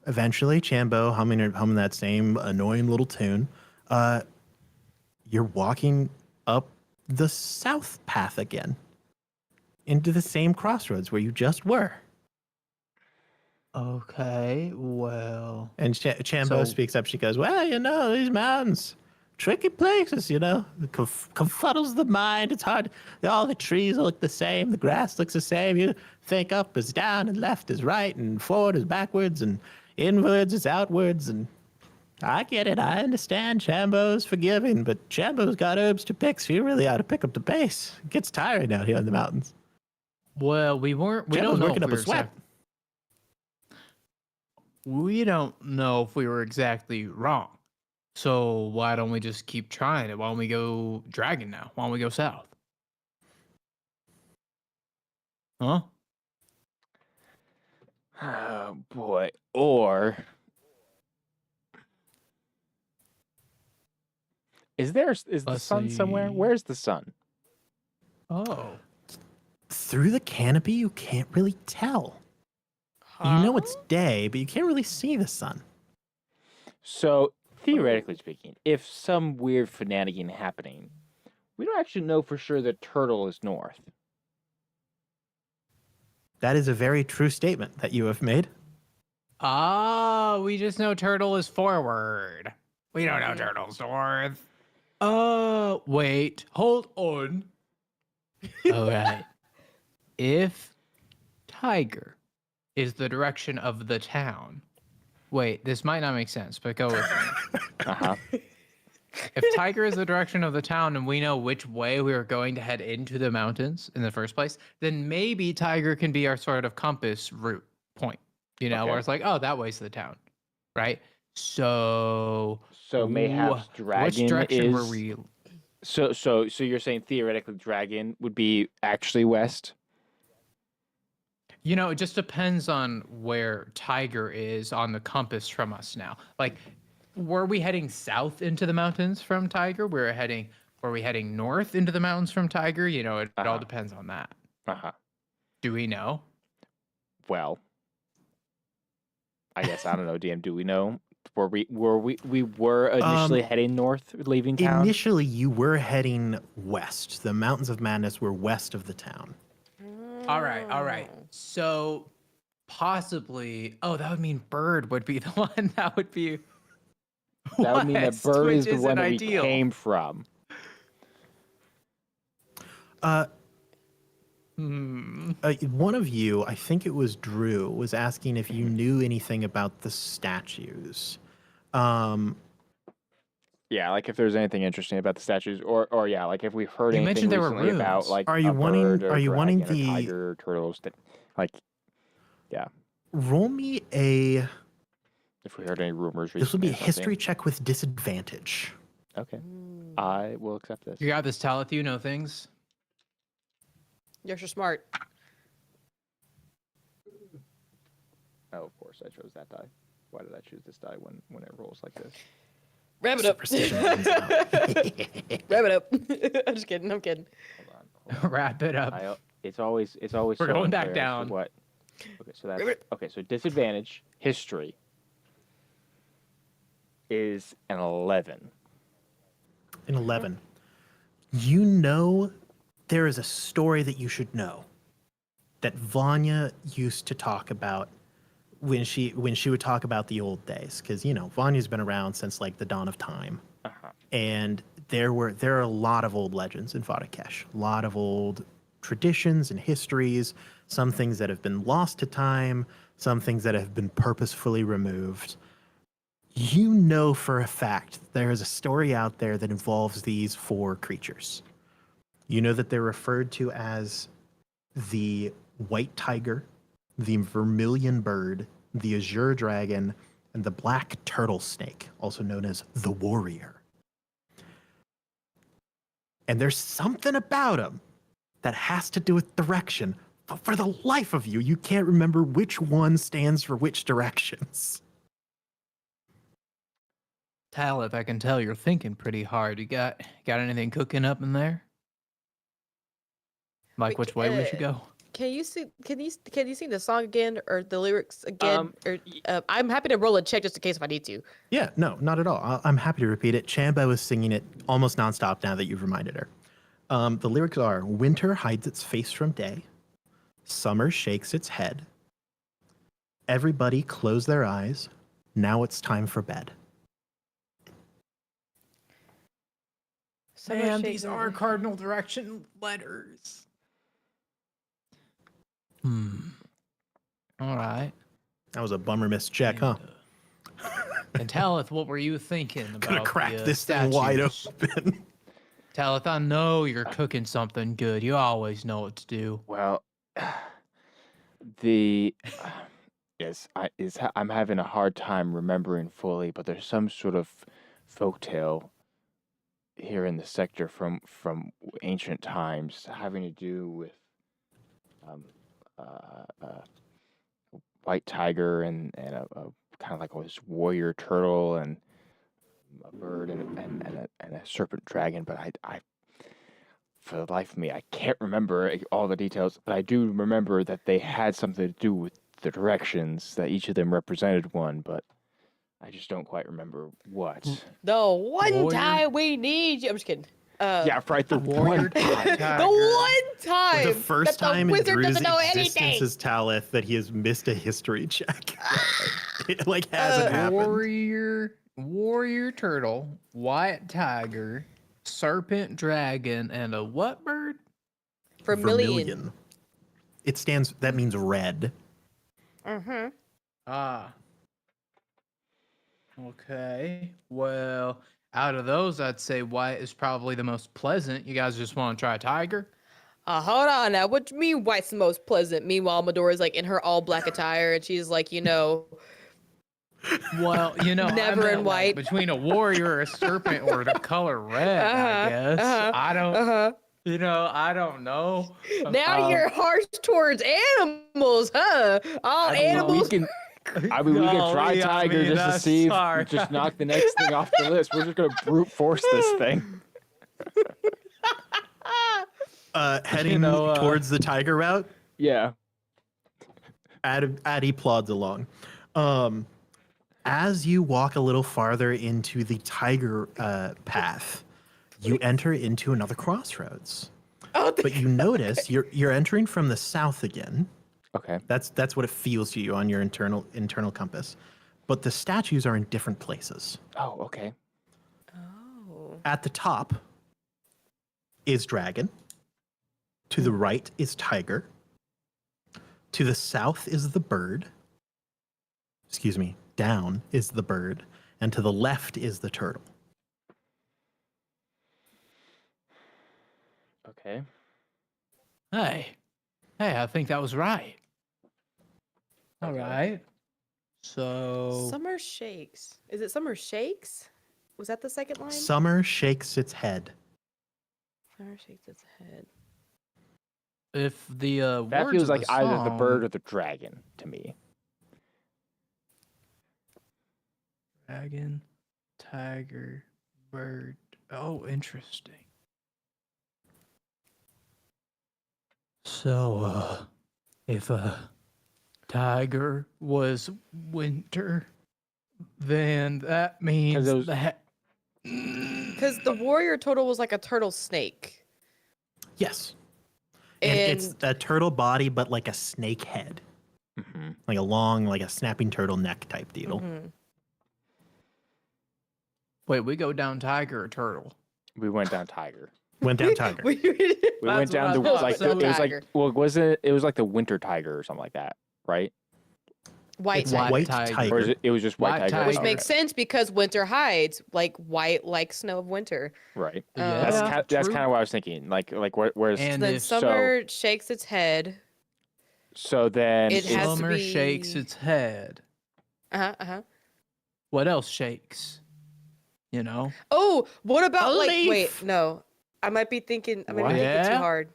eventually, Chambo humming that same annoying little tune. You're walking up the south path again, into the same crossroads where you just were. Okay, well. And Chambo So- speaks up. She goes, "Well, these mountains, tricky places. Confuddles the mind. It's hard. All the trees look the same. The grass looks the same. You think up is down and left is right and forward is backwards and inwards is outwards. And I get it. I understand. Chambo's forgiving, but Chambo's got herbs to pick, so you really ought to pick up the pace. It gets tiring out here in the mountains. Well, we don't Chambo's know working if up we a were sweat. We don't know if we were exactly wrong. So why don't we just keep trying it? Why don't we go dragon now? Why don't we go south? Huh? Oh boy. Or is the Let's sun somewhere? see. Where's the sun? Oh. Through the canopy, you can't really tell. You know it's day, but you can't really see the sun. So theoretically speaking, if some weird shenanigan happening, we don't actually know for sure that Turtle is north. That is a very true statement that you have made. Ah, we just know turtle is forward. We don't know turtle's north. Wait, hold on. All right. If tiger is the direction of the town, wait, this might not make sense, but go with me. Uh-huh. If tiger is the direction of the town and we know which way we are going to head into the mountains in the first place, then maybe tiger can be our sort of compass route point. You know, where Okay. it's like, oh, that way's the town, right? So, So mayhaps which dragon direction were is we? so you're saying theoretically dragon would be actually west? You know, it just depends on where tiger is on the compass from us now. Like, were we heading south into the mountains from tiger? Were we heading north into the mountains from tiger? You know, it all Uh-huh. depends on that. Uh-huh. Do we know? Well, I guess I don't know, DM, do we know? We were initially heading north, leaving town? Initially, you were heading west. The Mountains of Madness were west of the town. All right. So possibly, oh, that would mean bird would be the one that would be. That would mean that west, bird which is the one isn't that we ideal. came from. One of you, I think it was Drew, was asking if you knew anything about the statues. Yeah, like if there's anything interesting about the statues, or yeah, like if we've heard You anything mentioned there were recently about runes. like Are you a wanting- bird or are you wanting dragon or the- tiger or turtles, that, like Roll me a. if we heard any rumors recently. This will be a or something. history check with disadvantage. Okay, I will accept this. You got this, Talith. You know things. You're so smart. Oh, of course, I chose that die. Why did I choose this die when it rolls like this? Wrap it up. Superstition wins out. Wrap it up. I'm just kidding. I'm kidding. Hold on. Wrap it up. It's always We're so going back unclear as to down. What? Okay, so that's Ribbit. okay. So disadvantage history is an 11. An 11. You know there is a story that you should know that Vanya used to talk about when she would talk about the old days, because Vanya's been around since like the dawn of time. Uh-huh. And there are a lot of old legends in Vadakesh, a lot of old traditions and histories, some things that have been lost to time, some things that have been purposefully removed. You know for a fact there is a story out there that involves these 4 creatures. You know that they're referred to as the white tiger, the vermilion bird, the azure dragon, and the black turtle snake, also known as the warrior. And there's something about them that has to do with direction, but for the life of you, you can't remember which one stands for which directions. Talith, I can tell you're thinking pretty hard. You got anything cooking up in there? Like Wait, which way we should go? Can you sing the song again or the lyrics again? y- I'm happy to roll a check just in case if I need to. Yeah, no, not at all. I'm happy to repeat it. Chambo is singing it almost nonstop now that you've reminded her. The lyrics are: winter hides its face from day, summer shakes its head, everybody close their eyes, now it's time for bed. Summer Man, shakes these and- are cardinal direction letters. All right. That was a bummer miss check, huh? And Talith, what were you thinking about? Gonna crack the, this thing wide statues? open. Talith, I know you're cooking something good. You always know what to do. Well, the I'm having a hard time remembering fully, but there's some sort of folktale here in the sector from ancient times having to do with white tiger and a kind of like this warrior turtle and a bird and a serpent dragon, but I for the life of me I can't remember all the details, but I do remember that they had something to do with the directions, that each of them represented one, but I just don't quite remember what. The one Warrior. time we need you. I'm just kidding. Yeah, right. The Warrior one time. The tiger. one time. The first that the time in wizard Drew's doesn't know existence anything. as Talith that he has missed a history check. It like hasn't happened. Warrior turtle, white tiger, serpent dragon, and a what bird? Vermilion. It stands. That means red. Mm-hmm. Ah. Okay. Well, out of those, I'd say white is probably the most pleasant. You guys just want to try tiger? Hold on now. What do you mean white's the most pleasant? Meanwhile, Medora's like in her all black attire and she's like, Well, I Never in meant, like, white. between a warrior, a serpent, or the color red, I guess. I don't. I don't know. Now you're harsh towards animals, huh? All animals. We can try Golly, tiger just to that's see sorry. if just knock the next thing off the list. We're just gonna brute force this thing. Heading towards the tiger route, Yeah. Addie plods along. As you walk a little farther into the tiger path, you enter into another crossroads. But you notice you're entering from the south again. Okay. That's what it feels to you on your internal compass. But the statues are in different places. Oh, okay. Oh. At the top is dragon. To the right is tiger. To the south is the bird. Excuse me. Down is the bird. And to the left is the turtle. Okay. Hey, I think that was right. All Okay. right. So Summer shakes. Is it summer shakes? Was that the second line? Summer shakes its head. Summer shakes its head. if the That words feels of like the either the song- bird or the dragon to me. Dragon, tiger, bird. Oh, interesting. So, if a tiger was winter, then that means those- that. Because the warrior turtle was like a turtle snake. Yes. And it's a turtle body, but like a snake head. Mm-hmm. Like a long, like a snapping turtle neck type deal. Mhm. Wait, we go down tiger or turtle? We went down tiger. Went down tiger. We went That's down what the I thought. like So it was like tiger. well wasn't it was like the winter tiger or something like that, right? White It's tiger. White tiger. tiger. Or is it was just white, White tiger? Which tiger. Okay. makes sense because winter hides like white, like snow of winter. Right. Yeah, That's true. kind of what I was thinking. Like where's And Then if summer shakes its head. so then It has to summer shakes be- its head, Uh-huh. what else shakes? You know? Oh, what about A like leaf. wait, no. I might be thinking What? thinking too Yeah? hard.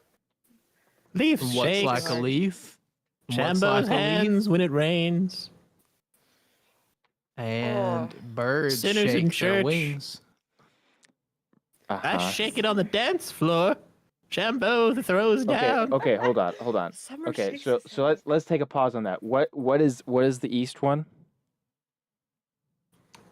Leaf What's shakes. like a leaf? What's Shambo's like a leaf? hands when it rains. And birds Sinners in shake their church. wings. I uh-huh. shake it on the dance floor. Shambo throws down. Okay, hold on. Summer Okay, shakes so its so head. let's take a pause on that. What is the east one?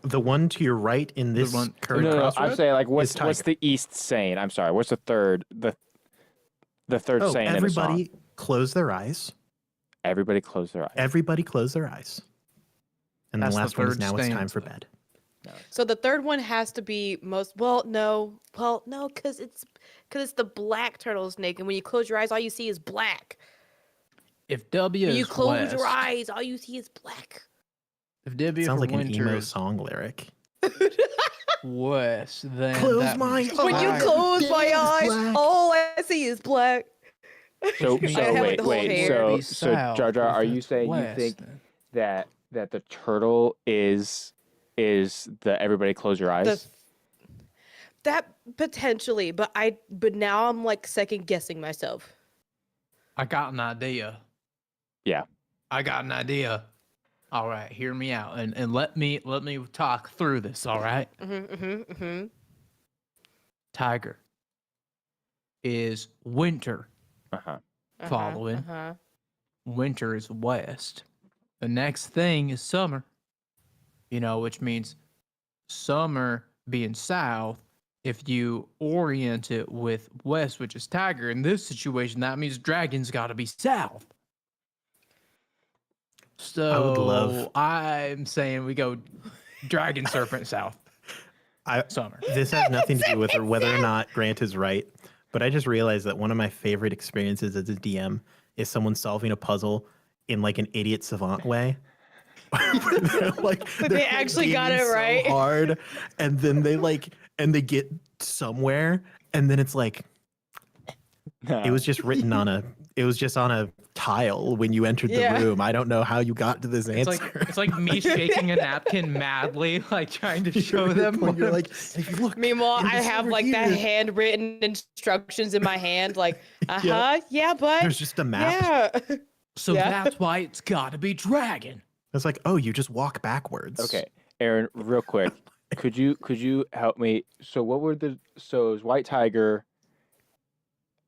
The one to your right in this one- current No, I'm crossroad? saying like is what's tiger. the east saying? I'm sorry. What's the third the third Oh, saying in the song? everybody close their eyes. Everybody close their eyes. Everybody close their eyes. And That's the the last one is third now it's time stanza. for bed. So the third one has to be no, because it's the black turtle snake, and when you close your eyes, all you see is black. If W When is you close west, your eyes, all you see is black. if W Sounds for like an winter emo is song lyric. west, then Close that my means When you eyes. tiger. close my It's eyes, black. all I see is black. So means I have, like, wait, the whole wait. hair. So Be south, Jar Jar, but if are you it's saying west, you think then- that the turtle is the everybody close your eyes? That potentially, but now I'm like second guessing myself. I got an idea. Yeah. I got an idea. All right, hear me out and let me talk through this, all right? Tiger is winter. Uh-huh. Following. Winter is west. The next thing is summer. which means summer being south. If you orient it with west, which is tiger, in this situation, that means dragon's got to be south. I would love- So I'm saying we go dragon serpent south. Summer. This has nothing to do with whether or not Grant is right, but I just realized that one of my favorite experiences as a DM is someone solving a puzzle in like an idiot savant way. But they actually got gaming it right. so hard, and then they get somewhere, and then it's like it was just written on a tile when you entered the Yeah. room. I don't know how you got to this answer. It's like me shaking a napkin madly, like trying to show them. when you're what- like, if you look, Meanwhile, it I is have over like that here. handwritten instructions in my hand, like, yeah, but There's just a map. yeah. So Yeah. that's why it's got to be dragon. It's like, oh, you just walk backwards. Okay, Aaron, real quick, could you help me? So what were it was white tiger,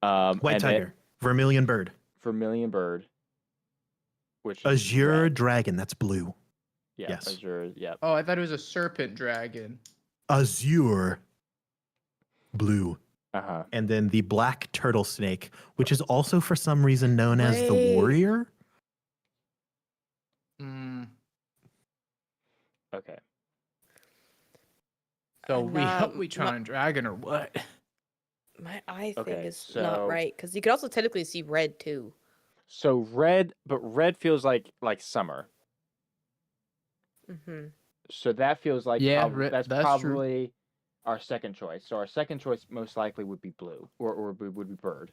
White and then tiger, vermilion bird, vermilion bird, which is azure red. dragon. That's blue. Yeah, yes. azure. Yep. Oh, I thought it was a serpent dragon. Azure, blue. Uh-huh. And then the black turtle snake, which is also for some reason known as the Wait. warrior. Mm. Okay. So Nah, we trying dragon or what? My eye Okay, thing is so- not right because you could also technically see red too. So red, but red feels like summer. Hmm. So that feels like Yeah, that's that's true. probably our second choice. So our second choice most likely would be blue, or would be bird.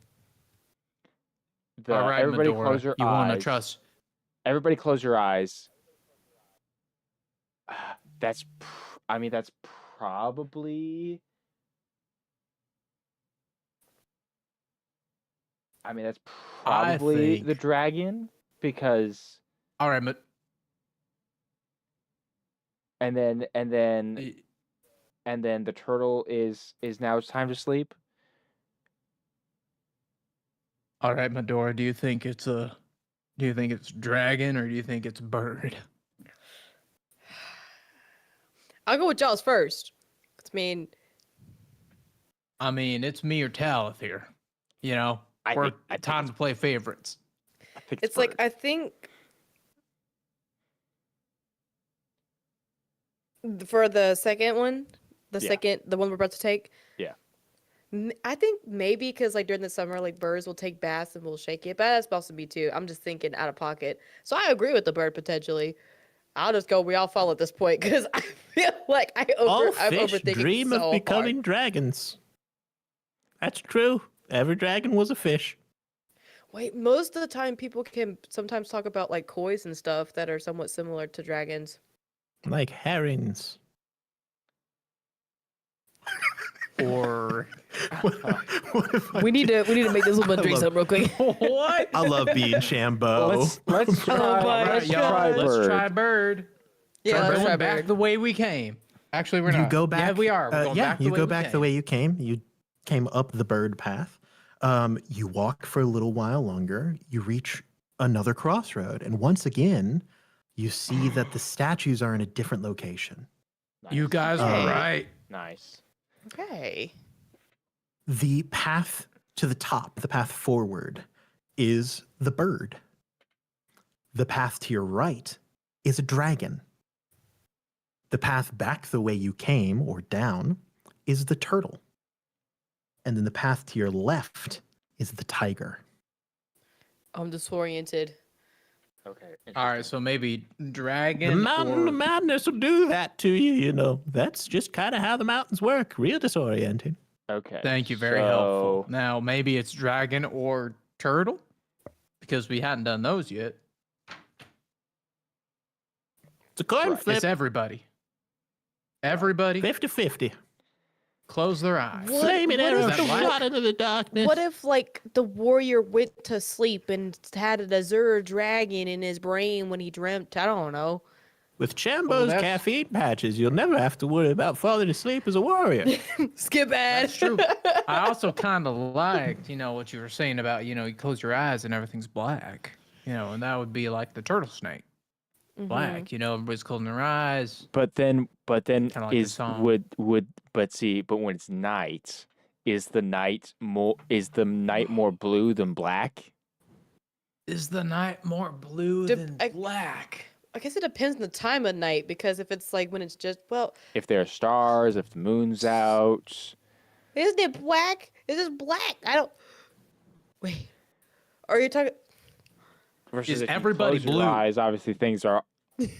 All right, Everybody Medora, close your you eyes. want to trust? Everybody close your eyes. That's probably. That's I probably think- the dragon because, All right, but and then the turtle is now it's time to sleep. all right, Medora. Do you think it's dragon or do you think it's bird? I'll go with Jaws first. I mean, it's me or Talith here. I We're think time to play favorites. I think it's like bird. I think for the second one, Yeah. the one we're about to take. Yeah. I think maybe because like during the summer, like birds will take baths and we'll shake it, but that's supposed to be too. I'm just thinking out of pocket, so I agree with the bird potentially. I'll just go. We all fall at this point because I feel like I'm overthinking dream so of becoming hard. dragons. That's true. Every dragon was a fish. Wait, most of the time people can sometimes talk about like kois and stuff that are somewhat similar to dragons. Like herrings. Or What if I We need did- to make this woman drink love- some real quick. what? I love being Shambo. Let's try. Oh my let's God. try Let's bird. try bird. Yeah, We're let's going try back bird. the way we came. Actually, we're not. You go back. Yeah, we are. We're going yeah, back the you way go we back the came. way you came. You came up the bird path. You walk for a little while longer. You reach another crossroad, and once again, you see that the statues are in a different location. You Nice. guys Hey. were right. Nice. Okay. The path to the top, the path forward, is the bird. The path to your right is a dragon. The path back the way you came, or down, is the turtle. And then the path to your left is the tiger. I'm disoriented. Okay. All right, so maybe dragon. The mountain or- of madness will do that to you, you know. That's just kind of how the mountains work. Real disorienting. Okay. Thank you, very helpful. Now maybe it's dragon or turtle, because we hadn't done those yet. It's a coin Right. flip, It's everybody. Everybody, 50-50. close their eyes. What- Flaming what arrows if the- shot into the darkness. What if like the warrior went to sleep and had an azure dragon in his brain when he dreamt? I don't know. With Chambo's that's- caffeine patches, you'll never have to worry about falling asleep as a warrior. Skip ad. That's true. I also kind of liked, what you were saying about, you close your eyes and everything's black, and that would be like the turtle snake. black. You know, everybody's closing their eyes. But then Kinda like the is song. but when it's night, is the night more blue than black? Is the night more blue than black? I guess it depends on the time of night because if it's like when it's just If there are stars, if the moon's out. isn't it black? Is it black? I don't. Wait. Are you talking? Versus Is if you everybody close your blue? eyes, obviously things are.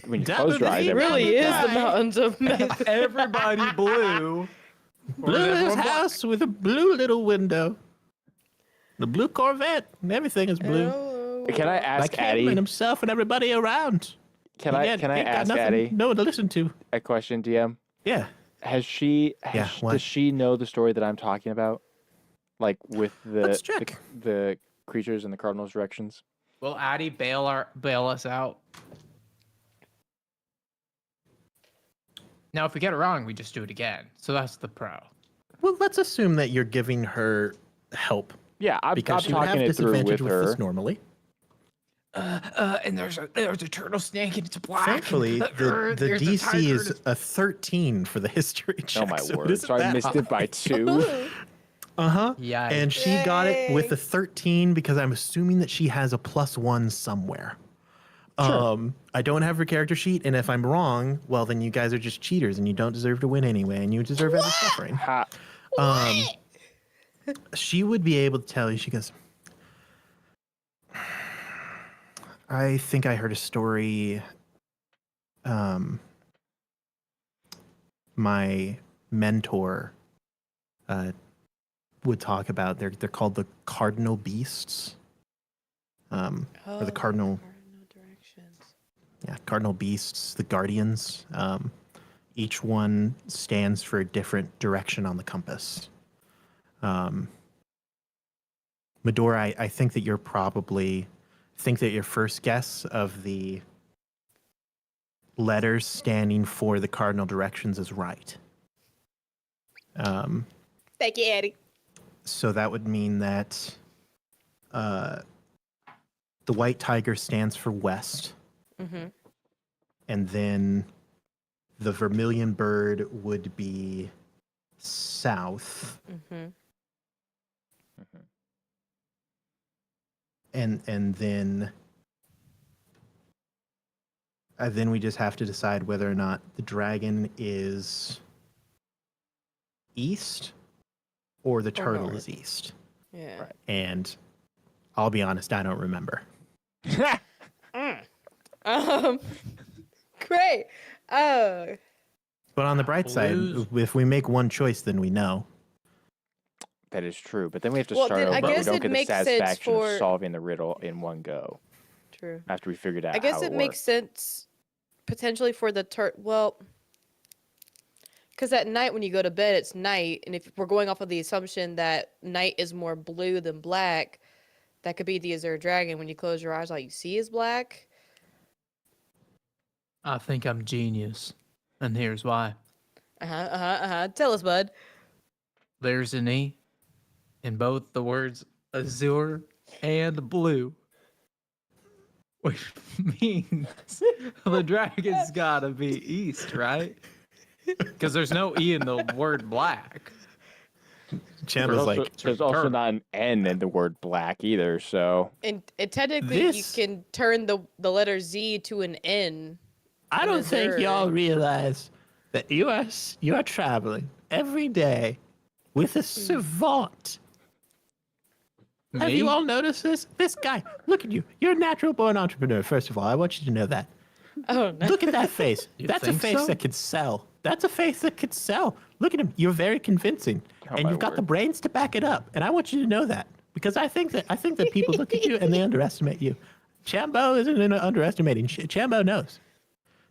When you That close would your be eyes, It Everything really is the black. mountains of meth. Everybody blue. Or Blue is is everyone black? house with a blue little window. The blue Corvette. And everything is blue. Oh. Can I Like ask him Addie? and himself and everybody around. Can He I ain't got ask nothing, Addie no one to listen to. a question, DM? Yeah. What? Does she know the story that I'm talking about? Like with Let's check. the creatures in the cardinal's directions? Will Addie bail us out? Now, if we get it wrong, we just do it again. So that's the pro. Well, let's assume that you're giving her help Yeah, I'm because she would talking have it through disadvantage with with her. this normally. And there's a turtle snake and it's black. Thankfully, the there's a DC tiger is and a 13 for the history check. Oh my so it word! isn't So I that missed high. it by 2. Uh-huh. Yeah. And she got it with Yay. a 13 because I'm assuming that she has a +1 somewhere. Sure. I don't have her character sheet, and if I'm wrong, well, then you guys are just cheaters, and you don't deserve to win anyway, and you deserve every suffering. Ha. She would be able to tell you. She goes, I think I heard a story. My mentor would talk about. They're called the cardinal beasts, or the cardinal. Directions. Yeah, cardinal beasts, the guardians. Each one stands for a different direction on the compass. Medora, I think that you're probably think that your first guess of the letters standing for the cardinal directions is right. Thank you, Eddie. So that would mean that the white tiger stands for west, Mm-hmm. and then the vermilion bird would be south, Mm-hmm. and then we just have to decide whether or not the dragon is east or the turtle north. is east. Yeah. Right. And I'll be honest, I don't remember. Great. But on the bright side, Blues. if we make one choice, then we know. That is true, but then we have to Well, start then I over. We guess don't it get the makes sense satisfaction for- of solving the riddle in one go True. after we figured out I guess how it makes works. sense potentially for the well, because at night when you go to bed, it's night, and if we're going off of the assumption that night is more blue than black, that could be the Azure Dragon. When you close your eyes, all you see is black. I think I'm genius. And here's why. Tell us, bud. There's an E in both the words azure and blue. Which means the dragon's gotta be east, right? Because there's no E in the word black. Chamba's like, There's also turtle. not an N in the word black either, so And technically, This- you can turn the letter Z to an N. I don't think Missouri. y'all realize that you are traveling every day with a savant. Have you Me? all noticed this? This guy, look at you. You're a natural born entrepreneur, first of all. I want you to know that. Oh no! Look at that face. You That's a think face so? that could sell. That's a face that could sell. Look at him. You're very convincing. Oh, and my you've got the word. brains to back it up. And I want you to know that. Because I think that people look at you and they underestimate you. Chambo isn't underestimating. Chambo knows.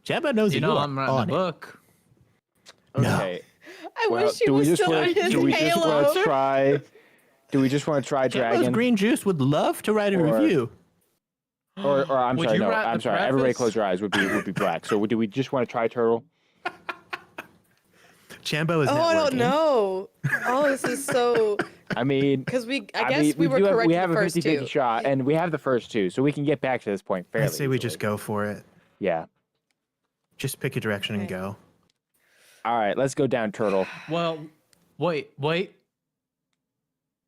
Chambo knows You that know you are I'm writing a on it. book. No. okay. I Well, wish he do we was just still want in his do we just halo. want to try? Do we just want to try Chambo's dragon? Green Juice would love to write a Or- review. Or I'm Would sorry, you no, write I'm the sorry. Everybody preface? close your eyes would be black. So do we just want to try turtle? Chambo is Oh, I don't networking. know. Oh, this is so. I mean, Because I guess mean, we were do correct we in have the first 50-50 two. shot, and we have the first two, so we can get back to this point fairly I say we easily. just go for it. Yeah. Just pick a direction and Okay. go. All right, let's go down, Turtle. Well, wait.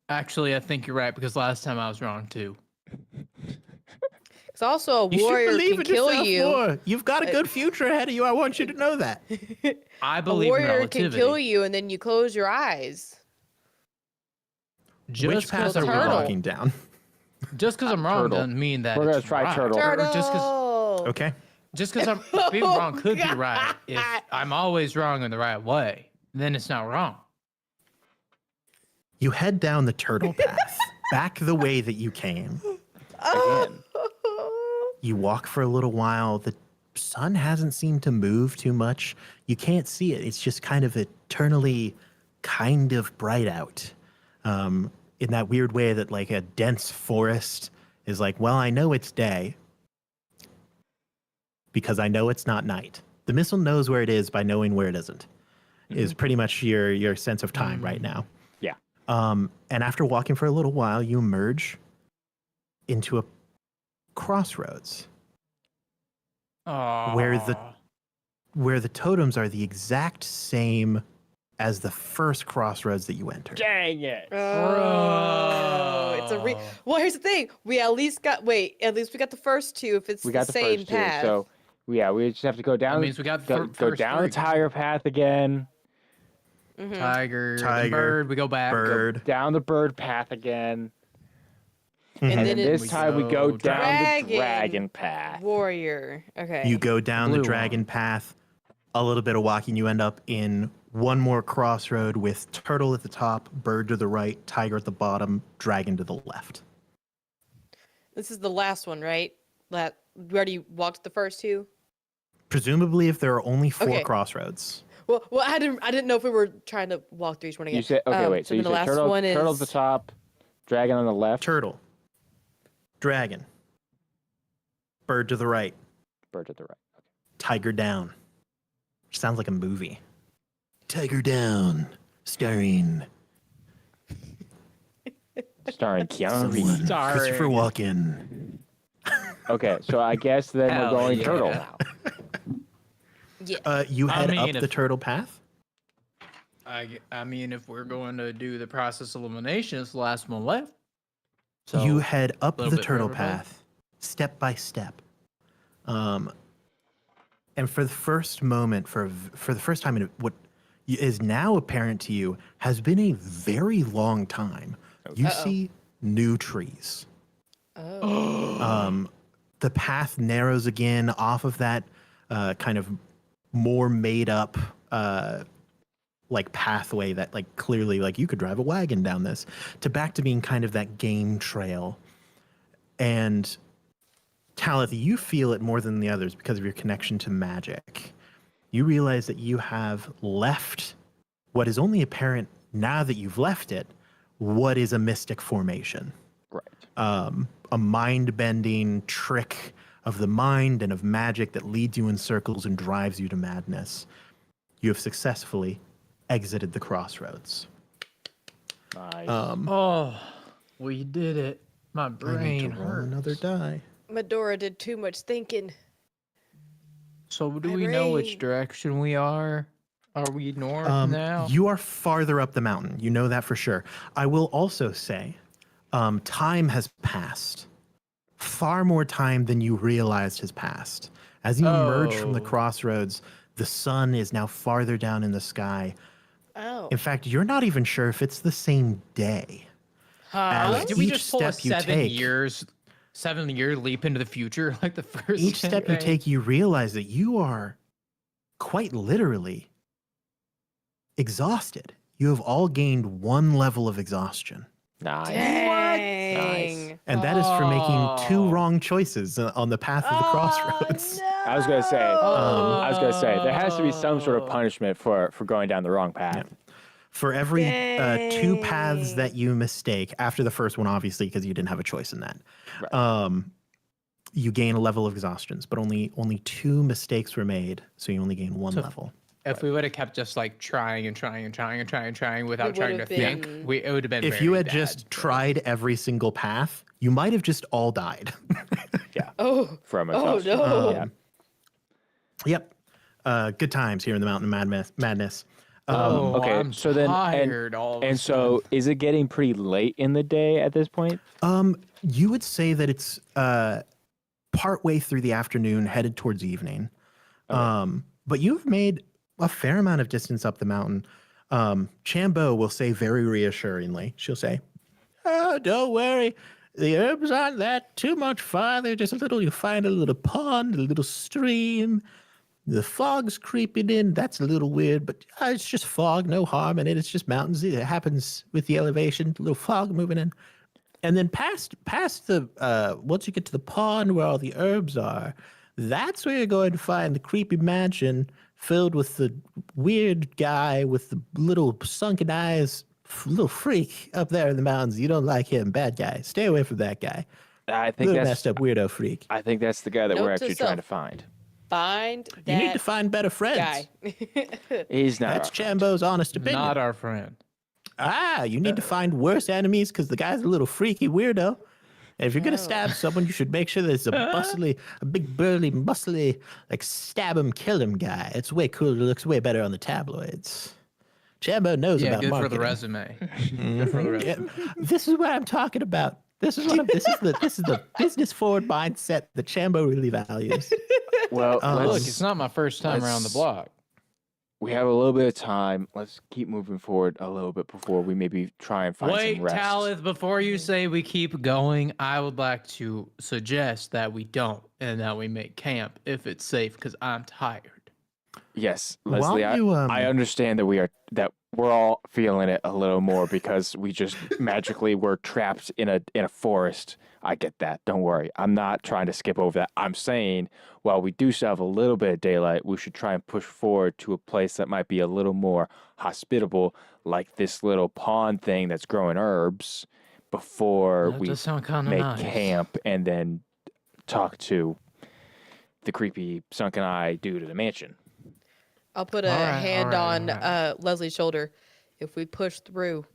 Actually, I think you're right because last time I was wrong too. It's also a You should warrior believe can in kill yourself you. more. You've got a good future ahead of you. I want you to know that. I A believe in warrior relativity. can kill you, and then you close your eyes. Just Which path are we turtle. walking down? Just because I'm wrong Turtle. doesn't mean that We're gonna it's try right. turtle. Or just because Turtle. Okay. I'm being wrong could be God. right. If I'm always wrong in the right way, then it's not wrong. You head down the turtle path, back the way that you came. Again. You walk for a little while. The sun hasn't seemed to move too much. You can't see it. It's just kind of eternally kind of bright out. In that weird way that like a dense forest is like, well, I know it's day because I know it's not night. The missile knows where it is by knowing where it isn't, is pretty much your sense of time right now. Yeah. And after walking for a little while, you emerge into a crossroads Oh, where the totems are the exact same as the first crossroads that you entered. Dang it. Oh, it's a well. Here's the thing: we at least got at least we got the first two. If it's We the got the same first path, two. So, yeah, we just have to go down. That means we got the go first down the three. tiger path again. tiger, then Tiger, bird. We go back. Bird. Down the bird path again. and And then then this it's time we go down the dragon. dragon path. warrior. Okay. You go down the Blue dragon one. path, a little bit of walking, you end up in one more crossroad with turtle at the top, bird to the right, tiger at the bottom, dragon to the left. This is the last one, right? We already walked the first two. Presumably, if there are only four Okay. crossroads. Well, I didn't know if we were trying to walk through each one again. You said okay. Wait. So then you the said last turtle. one Turtle at is the top, dragon on the left. Turtle, dragon, bird to the right, Bird to the right. tiger down. Sounds like a movie. Tiger Down, starring Starring Keanu Reeves. someone, Starring- Christopher Walken. Okay, so I guess then Hell we're going yeah. turtle now. yeah. You I head mean, up if- the turtle path. I mean, if we're going to do the process elimination, it's the last one left. So You head up little the bit for turtle everybody. path, step by step. And for the first moment, for the first time in what is now apparent to you, has been a very long time. You Uh-oh. see new trees. Oh. The path narrows again off of that kind of more made up like pathway that like clearly like you could drive a wagon down this to back to being kind of that game trail. And Talith, you feel it more than the others because of your connection to magic. You realize that you have left what is only apparent now that you've left it, what is a mystic formation. Right. A mind-bending trick of the mind and of magic that leads you in circles and drives you to madness. You have successfully exited the crossroads. Nice. Oh, we did it. My I need brain to roll hurts. another die. Medora did too much thinking. So do My we know which brain. direction we are? Are we north now? You are farther up the mountain. You know that for sure. I will also say, time has passed. Far more time than you realized has passed. As you emerge from the Oh. crossroads, the sun is now farther down in the sky. Oh. In fact, you're not even sure if it's the same day. Huh? Did we each just pull a step you take- 7-year leap into the future like the first Each step you thing? take, you realize that you are quite literally exhausted. You have all gained one level of exhaustion. Nice. Dang. And that is for making two Oh. wrong choices on the path of the crossroads. I was gonna say. I was gonna say there has to be some sort of Oh. punishment for going down the wrong path. For every two paths Dang. that you mistake, after the first one, obviously, because you didn't have a choice in that, Right. you gain a level of exhaustions, but only two mistakes were made, so you only gain one So- level. If we would have kept just like trying without It trying to would've think, been- it would have been. If you very had bad, just but- tried every single path, you might have just all died. Oh. From Oh exhaustion. no. Yeah. Yep. Good times here in the Mountain Madness. Okay, I'm so then- tired all of a And so, sudden. is it getting pretty late in the day at this point? You would say that it's partway through the afternoon, headed towards evening. Okay. But you've made a fair amount of distance up the mountain. Chambo will say very reassuringly, she'll say, "Oh, don't worry. The herbs aren't that too much farther. Just a little, you find a little pond, a little stream. The fog's creeping in. That's a little weird, but it's just fog, no harm in it. It's just mountains. It happens with the elevation, a little fog moving in. And then past the once you get to the pond where all the herbs are, that's where you're going to find the creepy mansion filled with the weird guy with the little sunken eyes, little freak up there in the mountains. You don't like him, bad guy. Stay away from that guy. I think Little that's messed up weirdo freak. I think that's the guy that Note we're to actually trying to self. find. Find that You need to find better friends. guy. He's not. That's our friend. Chambo's honest opinion. Not our friend. You need to find worse enemies because the guy's a little freaky weirdo. And if you're gonna Oh. stab someone, you should make sure there's a big burly, muscly, like stab him, kill him guy. It's way cooler. It looks way better on the tabloids. Chambo knows Yeah, about good marketing. for the resume. Good for the resume. Yeah, this is what I'm talking about. This is the business forward mindset that Chambo really values. Well, Look, let's- it's not my first time around the let's- block. we have a little bit of time. Let's keep moving forward a little bit before we maybe try and find Wait, some rest. Talith, before you say we keep going, I would like to suggest that we don't and that we make camp if it's safe because I'm tired. Yes, While Leslie, you, I understand that we're all feeling it a little more because we just magically were trapped in a forest. I get that. Don't worry. I'm not trying to skip over that. I'm saying while we do still have a little bit of daylight, we should try and push forward to a place that might be a little more hospitable, like this little pond thing that's growing herbs, before That we does sound kind of make nice. camp and then talk to the creepy sunken eye dude at the mansion. I'll put a Alright, hand alright, on alright. Leslie's shoulder. If we push through,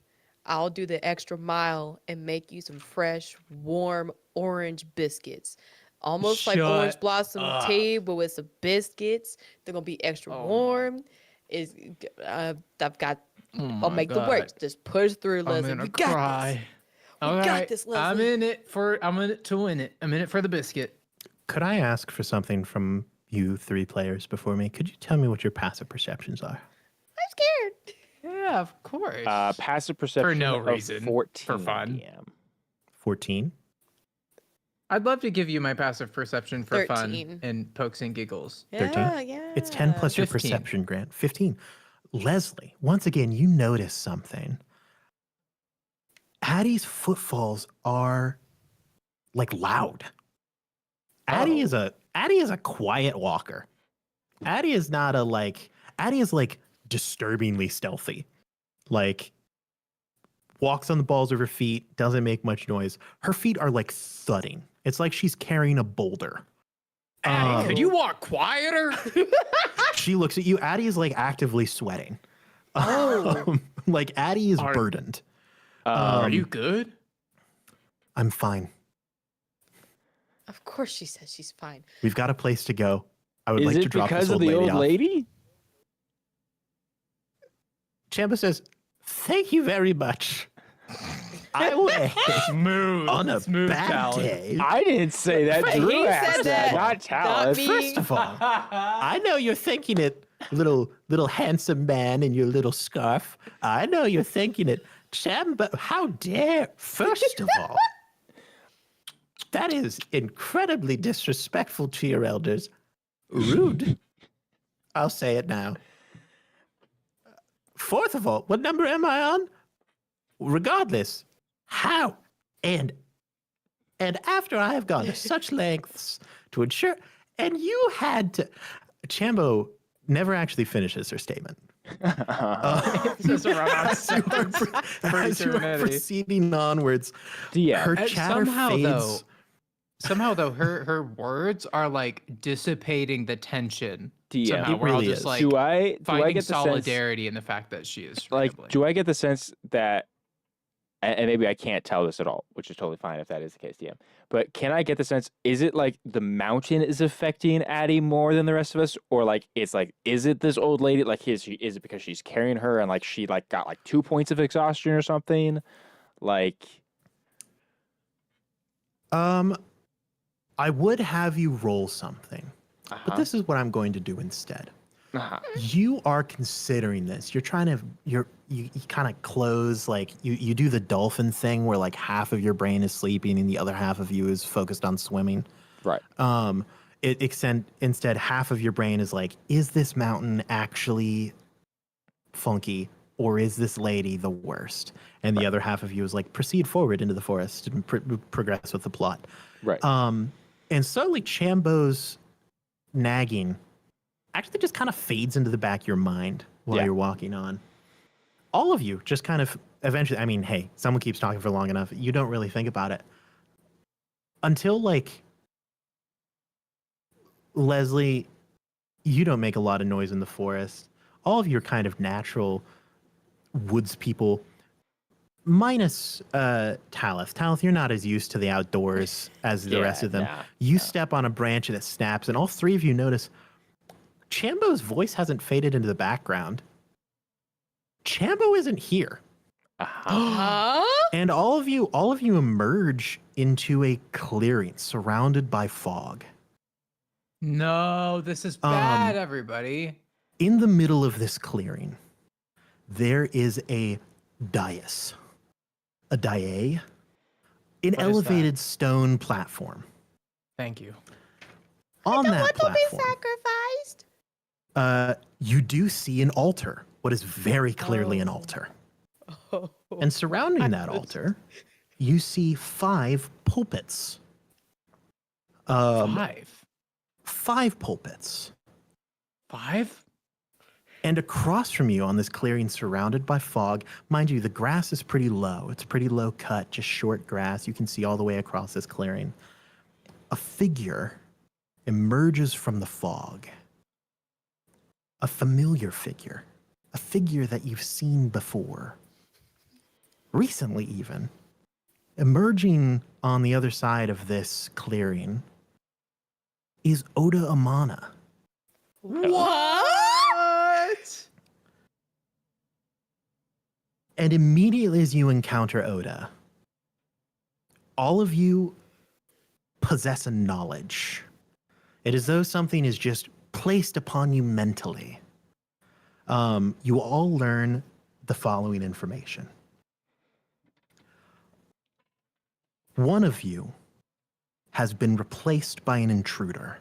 I'll do the extra mile and make you some fresh, warm orange biscuits. Almost like orange Shut blossom up. tea, but with some biscuits. They're gonna be extra Oh my- warm. I've got. Oh I'll my make the God. works. Just push through, I'm Leslie. gonna We got cry. this. All got right, this, I'm Leslie. in it to win it. I'm in it for the biscuit. Could I ask for something from you three players before me? Could you tell me what your passive perceptions are? I'm scared. Yeah, of course. Passive perception no of reason, 14 for fun. DM. 14. I'd love to give you my passive perception for 13. fun and pokes and giggles. 13? Yeah. It's 10 plus your 15. perception, Grant. 15. Leslie, once again, you notice something. Addie's footfalls are like loud. Addie is a quiet walker. Addie is not Addie is like disturbingly stealthy. Like walks on the balls of her feet, doesn't make much noise. Her feet are like thudding. It's like she's carrying a boulder. Addie, could you walk quieter? She looks at you. Addie is like actively sweating. Oh. Like Addie is Are- burdened. Are you good? I'm fine. Of course, she says she's fine. We've got a place to go. I would Is like it to drop because this of old the lady old off. lady? Champa says, "Thank you very much. I will Smooth. on a smooth bad Talith. day." I didn't say that. He Drew said asked that, not not Talith. me. First of all, I know you're thinking it, little handsome man in your little scarf. I know you're thinking it. Champa, how dare? First of all, that is incredibly disrespectful to your elders. Rude. I'll say it now. Fourth of all, what number am I on? Regardless, how? And after I have gone to such lengths to ensure, and you had to, Chambo never actually finishes her statement. Just a run-on As you are sentence. Pretty as you are serenity. proceeding onwards, Yeah. her And chatter fades. Somehow though, her words are like dissipating the tension. DM. Somehow It we're all really just is. like do I finding get the sense solidarity in the fact that she is like rambling. do I get the sense that and maybe I can't tell this at all, which is totally fine if that is the case, DM. But can I get the sense, is it like the mountain is affecting Addie more than the rest of us? Or like, is it this old lady? Like, is it because she's carrying her and like she like got like 2 points of exhaustion or something? Like, I would have you roll something, but uh-huh. this is what I'm going to do instead. Uh-huh. You are considering this. You're trying to you kind of close, like you do the dolphin thing where like half of your brain is sleeping and the other half of you is focused on swimming. Right. Instead half of your brain is like, is this mountain actually funky or is this lady the worst? And the other half of you is like, proceed forward into the forest and progress with the plot. Right. And suddenly Chambo's nagging actually just kind of fades into the back of your mind while you're walking on. All of you just kind of eventually, I mean, hey, someone keeps talking for long enough. You don't really think about it until like Leslie, you don't make a lot of noise in the forest. All of you are kind of natural woods people, minus Talith. Talith, you're not as used to the outdoors as the rest of them. You step on a branch and it snaps, and all three of you notice Chambo's voice hasn't faded into the background. Chambo isn't here. And all of you emerge into a clearing surrounded by fog. No, this is bad, everybody. In the middle of this clearing, there is a dais. A dais? An elevated stone platform. Thank you. On that platform, to be sacrificed. you do see an altar. What is very clearly an altar. And surrounding that altar, you see 5 pulpits. 5? 5 pulpits. 5? And across from you on this clearing surrounded by fog, mind you, the grass is pretty low. It's pretty low cut, just short grass. You can see all the way across this clearing. A figure emerges from the fog. A familiar figure. A figure that you've seen before. Recently, even. Emerging on the other side of this clearing is Oda Amana. What? And immediately as you encounter Oda, all of you possess a knowledge. It is though something is just placed upon you mentally. You all learn the following information. One of you has been replaced by an intruder.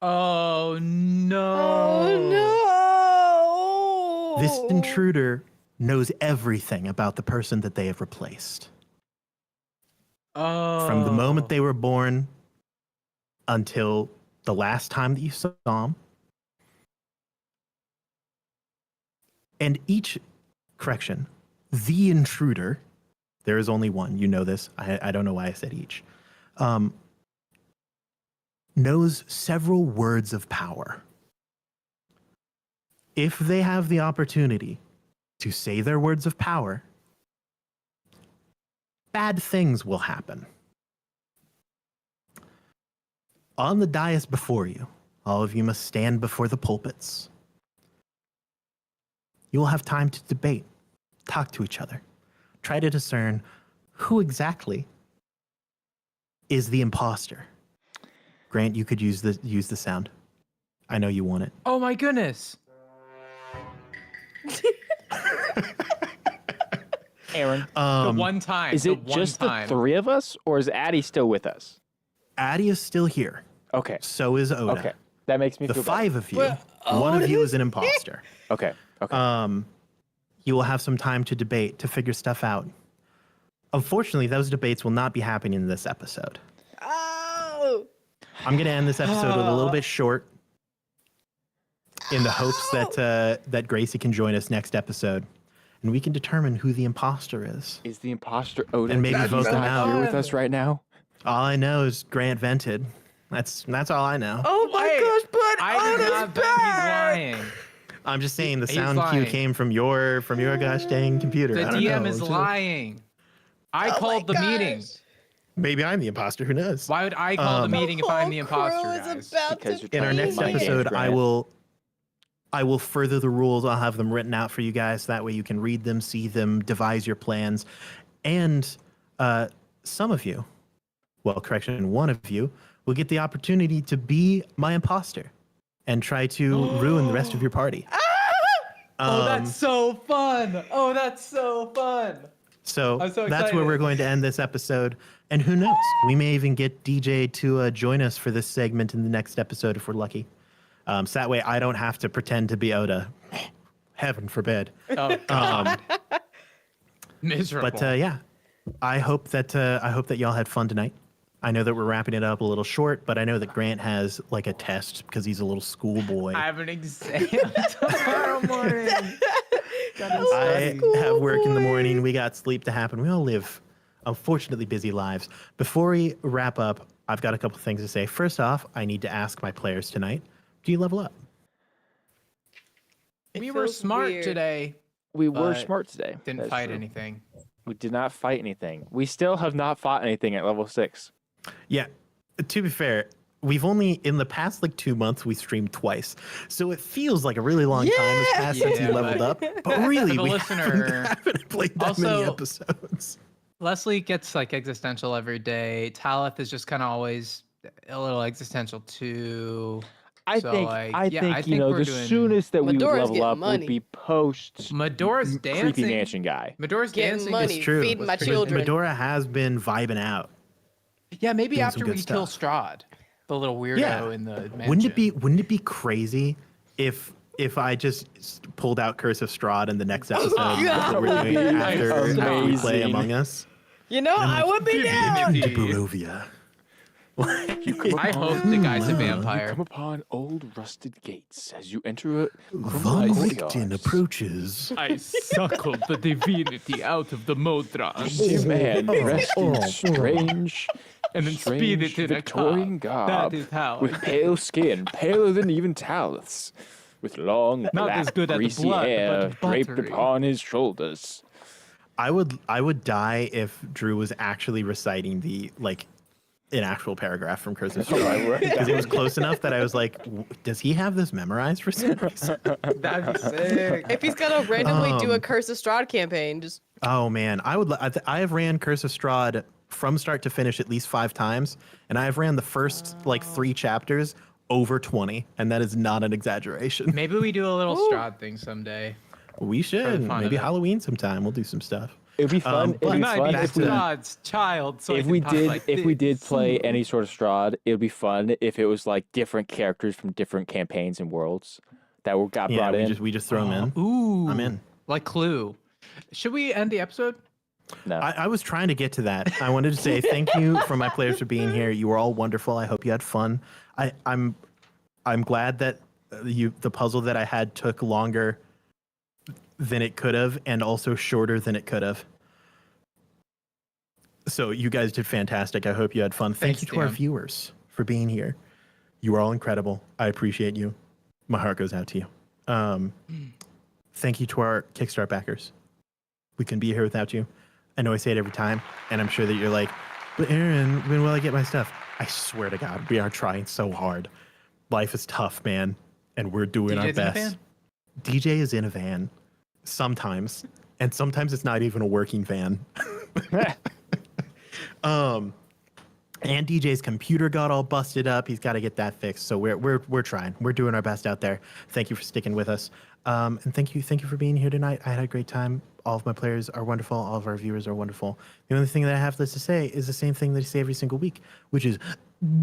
Oh no. Oh no. This intruder knows everything about the person that they have replaced. Oh. From the moment they were born until the last time that you saw them. And the intruder, there is only one, you know this, I don't know why I said each, knows several words of power. If they have the opportunity to say their words of power, bad things will happen. On the dais before you, all of you must stand before the pulpits. You will have time to debate, talk to each other, try to discern who exactly is the imposter. Grant, you could use the sound. I know you want it. Oh my goodness. Aaron, The one time. is it just the 3 of us, or is Addie still with us? Addie is still here. Okay. So is Oda. Okay. That makes me The feel 5 of you, one of you is an imposter. better. Okay. You will have some time to debate, to figure stuff out. Unfortunately, those debates will not be happening in this episode. Oh. I'm going to end this episode a little bit short in the hopes that Gracie can join us next episode and we can determine who the imposter is. Is the imposter Oda? And maybe vote them not out. here with us right now? All I know is Grant vented. That's all I know. Oh my Wait, gosh, but I did Oda's not bet back. he's lying. I'm just saying the He's sound cue lying. came from your gosh dang computer. The I don't DM know. is Just- lying. I Oh my called the meeting. gosh. Maybe I'm the imposter. Who knows? Why would I call the Um, meeting if I'm the whole crew imposter, is guys? about Because to you're In our playing next mind games, episode, Grant. I will further the rules. I'll have them written out for you guys. That way you can read them, see them, devise your plans. And some of you, well, correction, one of you will get the opportunity to be my imposter and try to ruin the rest of your party. Oh, that's so fun. Oh, that's so fun. So I'm so that's where excited. we're going to end this episode. And who knows? We may even get DJ to join us for this segment in the next episode if we're lucky. So that way I don't have to pretend to be Oda. Heaven forbid. Oh, God. Miserable. But yeah, I hope that y'all had fun tonight. I know that we're wrapping it up a little short, but I know that Grant has like a test because he's a little schoolboy. I have an exam tomorrow morning. I have work in the morning. We got sleep to happen. We all live, unfortunately, busy lives. Before we wrap up, I've got a couple things to say. First off, I need to ask my players tonight, do you level up? It We were feels smart weird. today. We were but smart today. Didn't That's fight true. anything. We did not fight anything. We still have not fought anything at level 6. Yeah, to be fair, we've only, in the past like 2 months, we streamed twice. So it feels like a really long time has Yeah! passed since Yeah, you leveled up. But really, the we listener- haven't played that many Also- episodes. Leslie gets like existential every day. Talith is just kind of always a little existential too. I So, think like, I yeah, think I you think know we're the doing- soonest that we would Medora's level getting up money. would be post Medora's creepy dancing. mansion guy. Medora's Getting dancing. money. It's true. feeding my pretty- children. Medora has been vibing out. Yeah, maybe Doing after some we good kill stuff. Strahd, the little weirdo Yeah. in the mansion. Wouldn't it be crazy if I just pulled out Curse of Strahd in the next episode that we're doing after we play Amazing. Among Us? You know, I would be down. To Barovia. I hope the guy's a vampire. Come upon old rusted gates as you enter a Von criminal Richten courtyards. approaches. I suckled the divinity out of the Modron A man dressed in strange, and then speed it strange in a Victorian car. garb, That is how. with pale skin, paler than even Talith's, with long Not black as good at the greasy blood, hair but draped buttery. upon his shoulders. I would die if Drew was actually reciting an actual paragraph from Curse of Strahd. Because it was close enough that I was like, does he have this memorized for some reason? That'd be sick. If he's gonna randomly do a Um, Curse of Strahd campaign, just Oh man, I have ran Curse of Strahd from start to finish at least 5 times, and I have ran the first like 3 chapters over 20, and that is not an exaggeration. Maybe we do a little Strahd thing someday. We should fun of maybe it. Halloween sometime. We'll do some stuff. It'd be fun. but It'd be back fun to- if we Strahd's child. So I if can we talk did like if we did this. play any sort of Strahd, it would be fun if it was like different characters from different campaigns and worlds that got Yeah, brought in. we just throw them in. Ooh, I'm in. Like Clue. Should we end the episode? No. I was trying to get to that. I wanted to say thank you for my players for being here. You were all wonderful. I hope you had fun. I'm glad that the puzzle that I had took longer than it could have, and also shorter than it could have. So you guys did fantastic. I hope you had fun. Thank Thanks, you to our Dan. viewers for being here. You are all incredible. I appreciate you. My heart goes out to you. Thank you to our Kickstart backers. We couldn't be here without you. I know I say it every time, and I'm sure that you're like, but Aaron, when will I get my stuff? I swear to God, we are trying so hard. Life is tough, man, and we're doing our DJ's in a best. van? DJ is in a van sometimes, and sometimes it's not even a working van. And DJ's computer got all busted up. He's got to get that fixed. So we're trying. We're doing our best out there. Thank you for sticking with us. And thank you for being here tonight. I had a great time. All of my players are wonderful. All of our viewers are wonderful. The only thing that I have left to say is the same thing that I say every single week, which is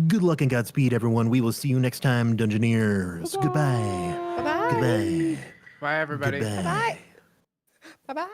good luck and Godspeed, everyone. We will see you next time, Dungeoneers. Goodbye. bye bye. Goodbye. Bye, everybody. Goodbye. Bye bye. Bye bye.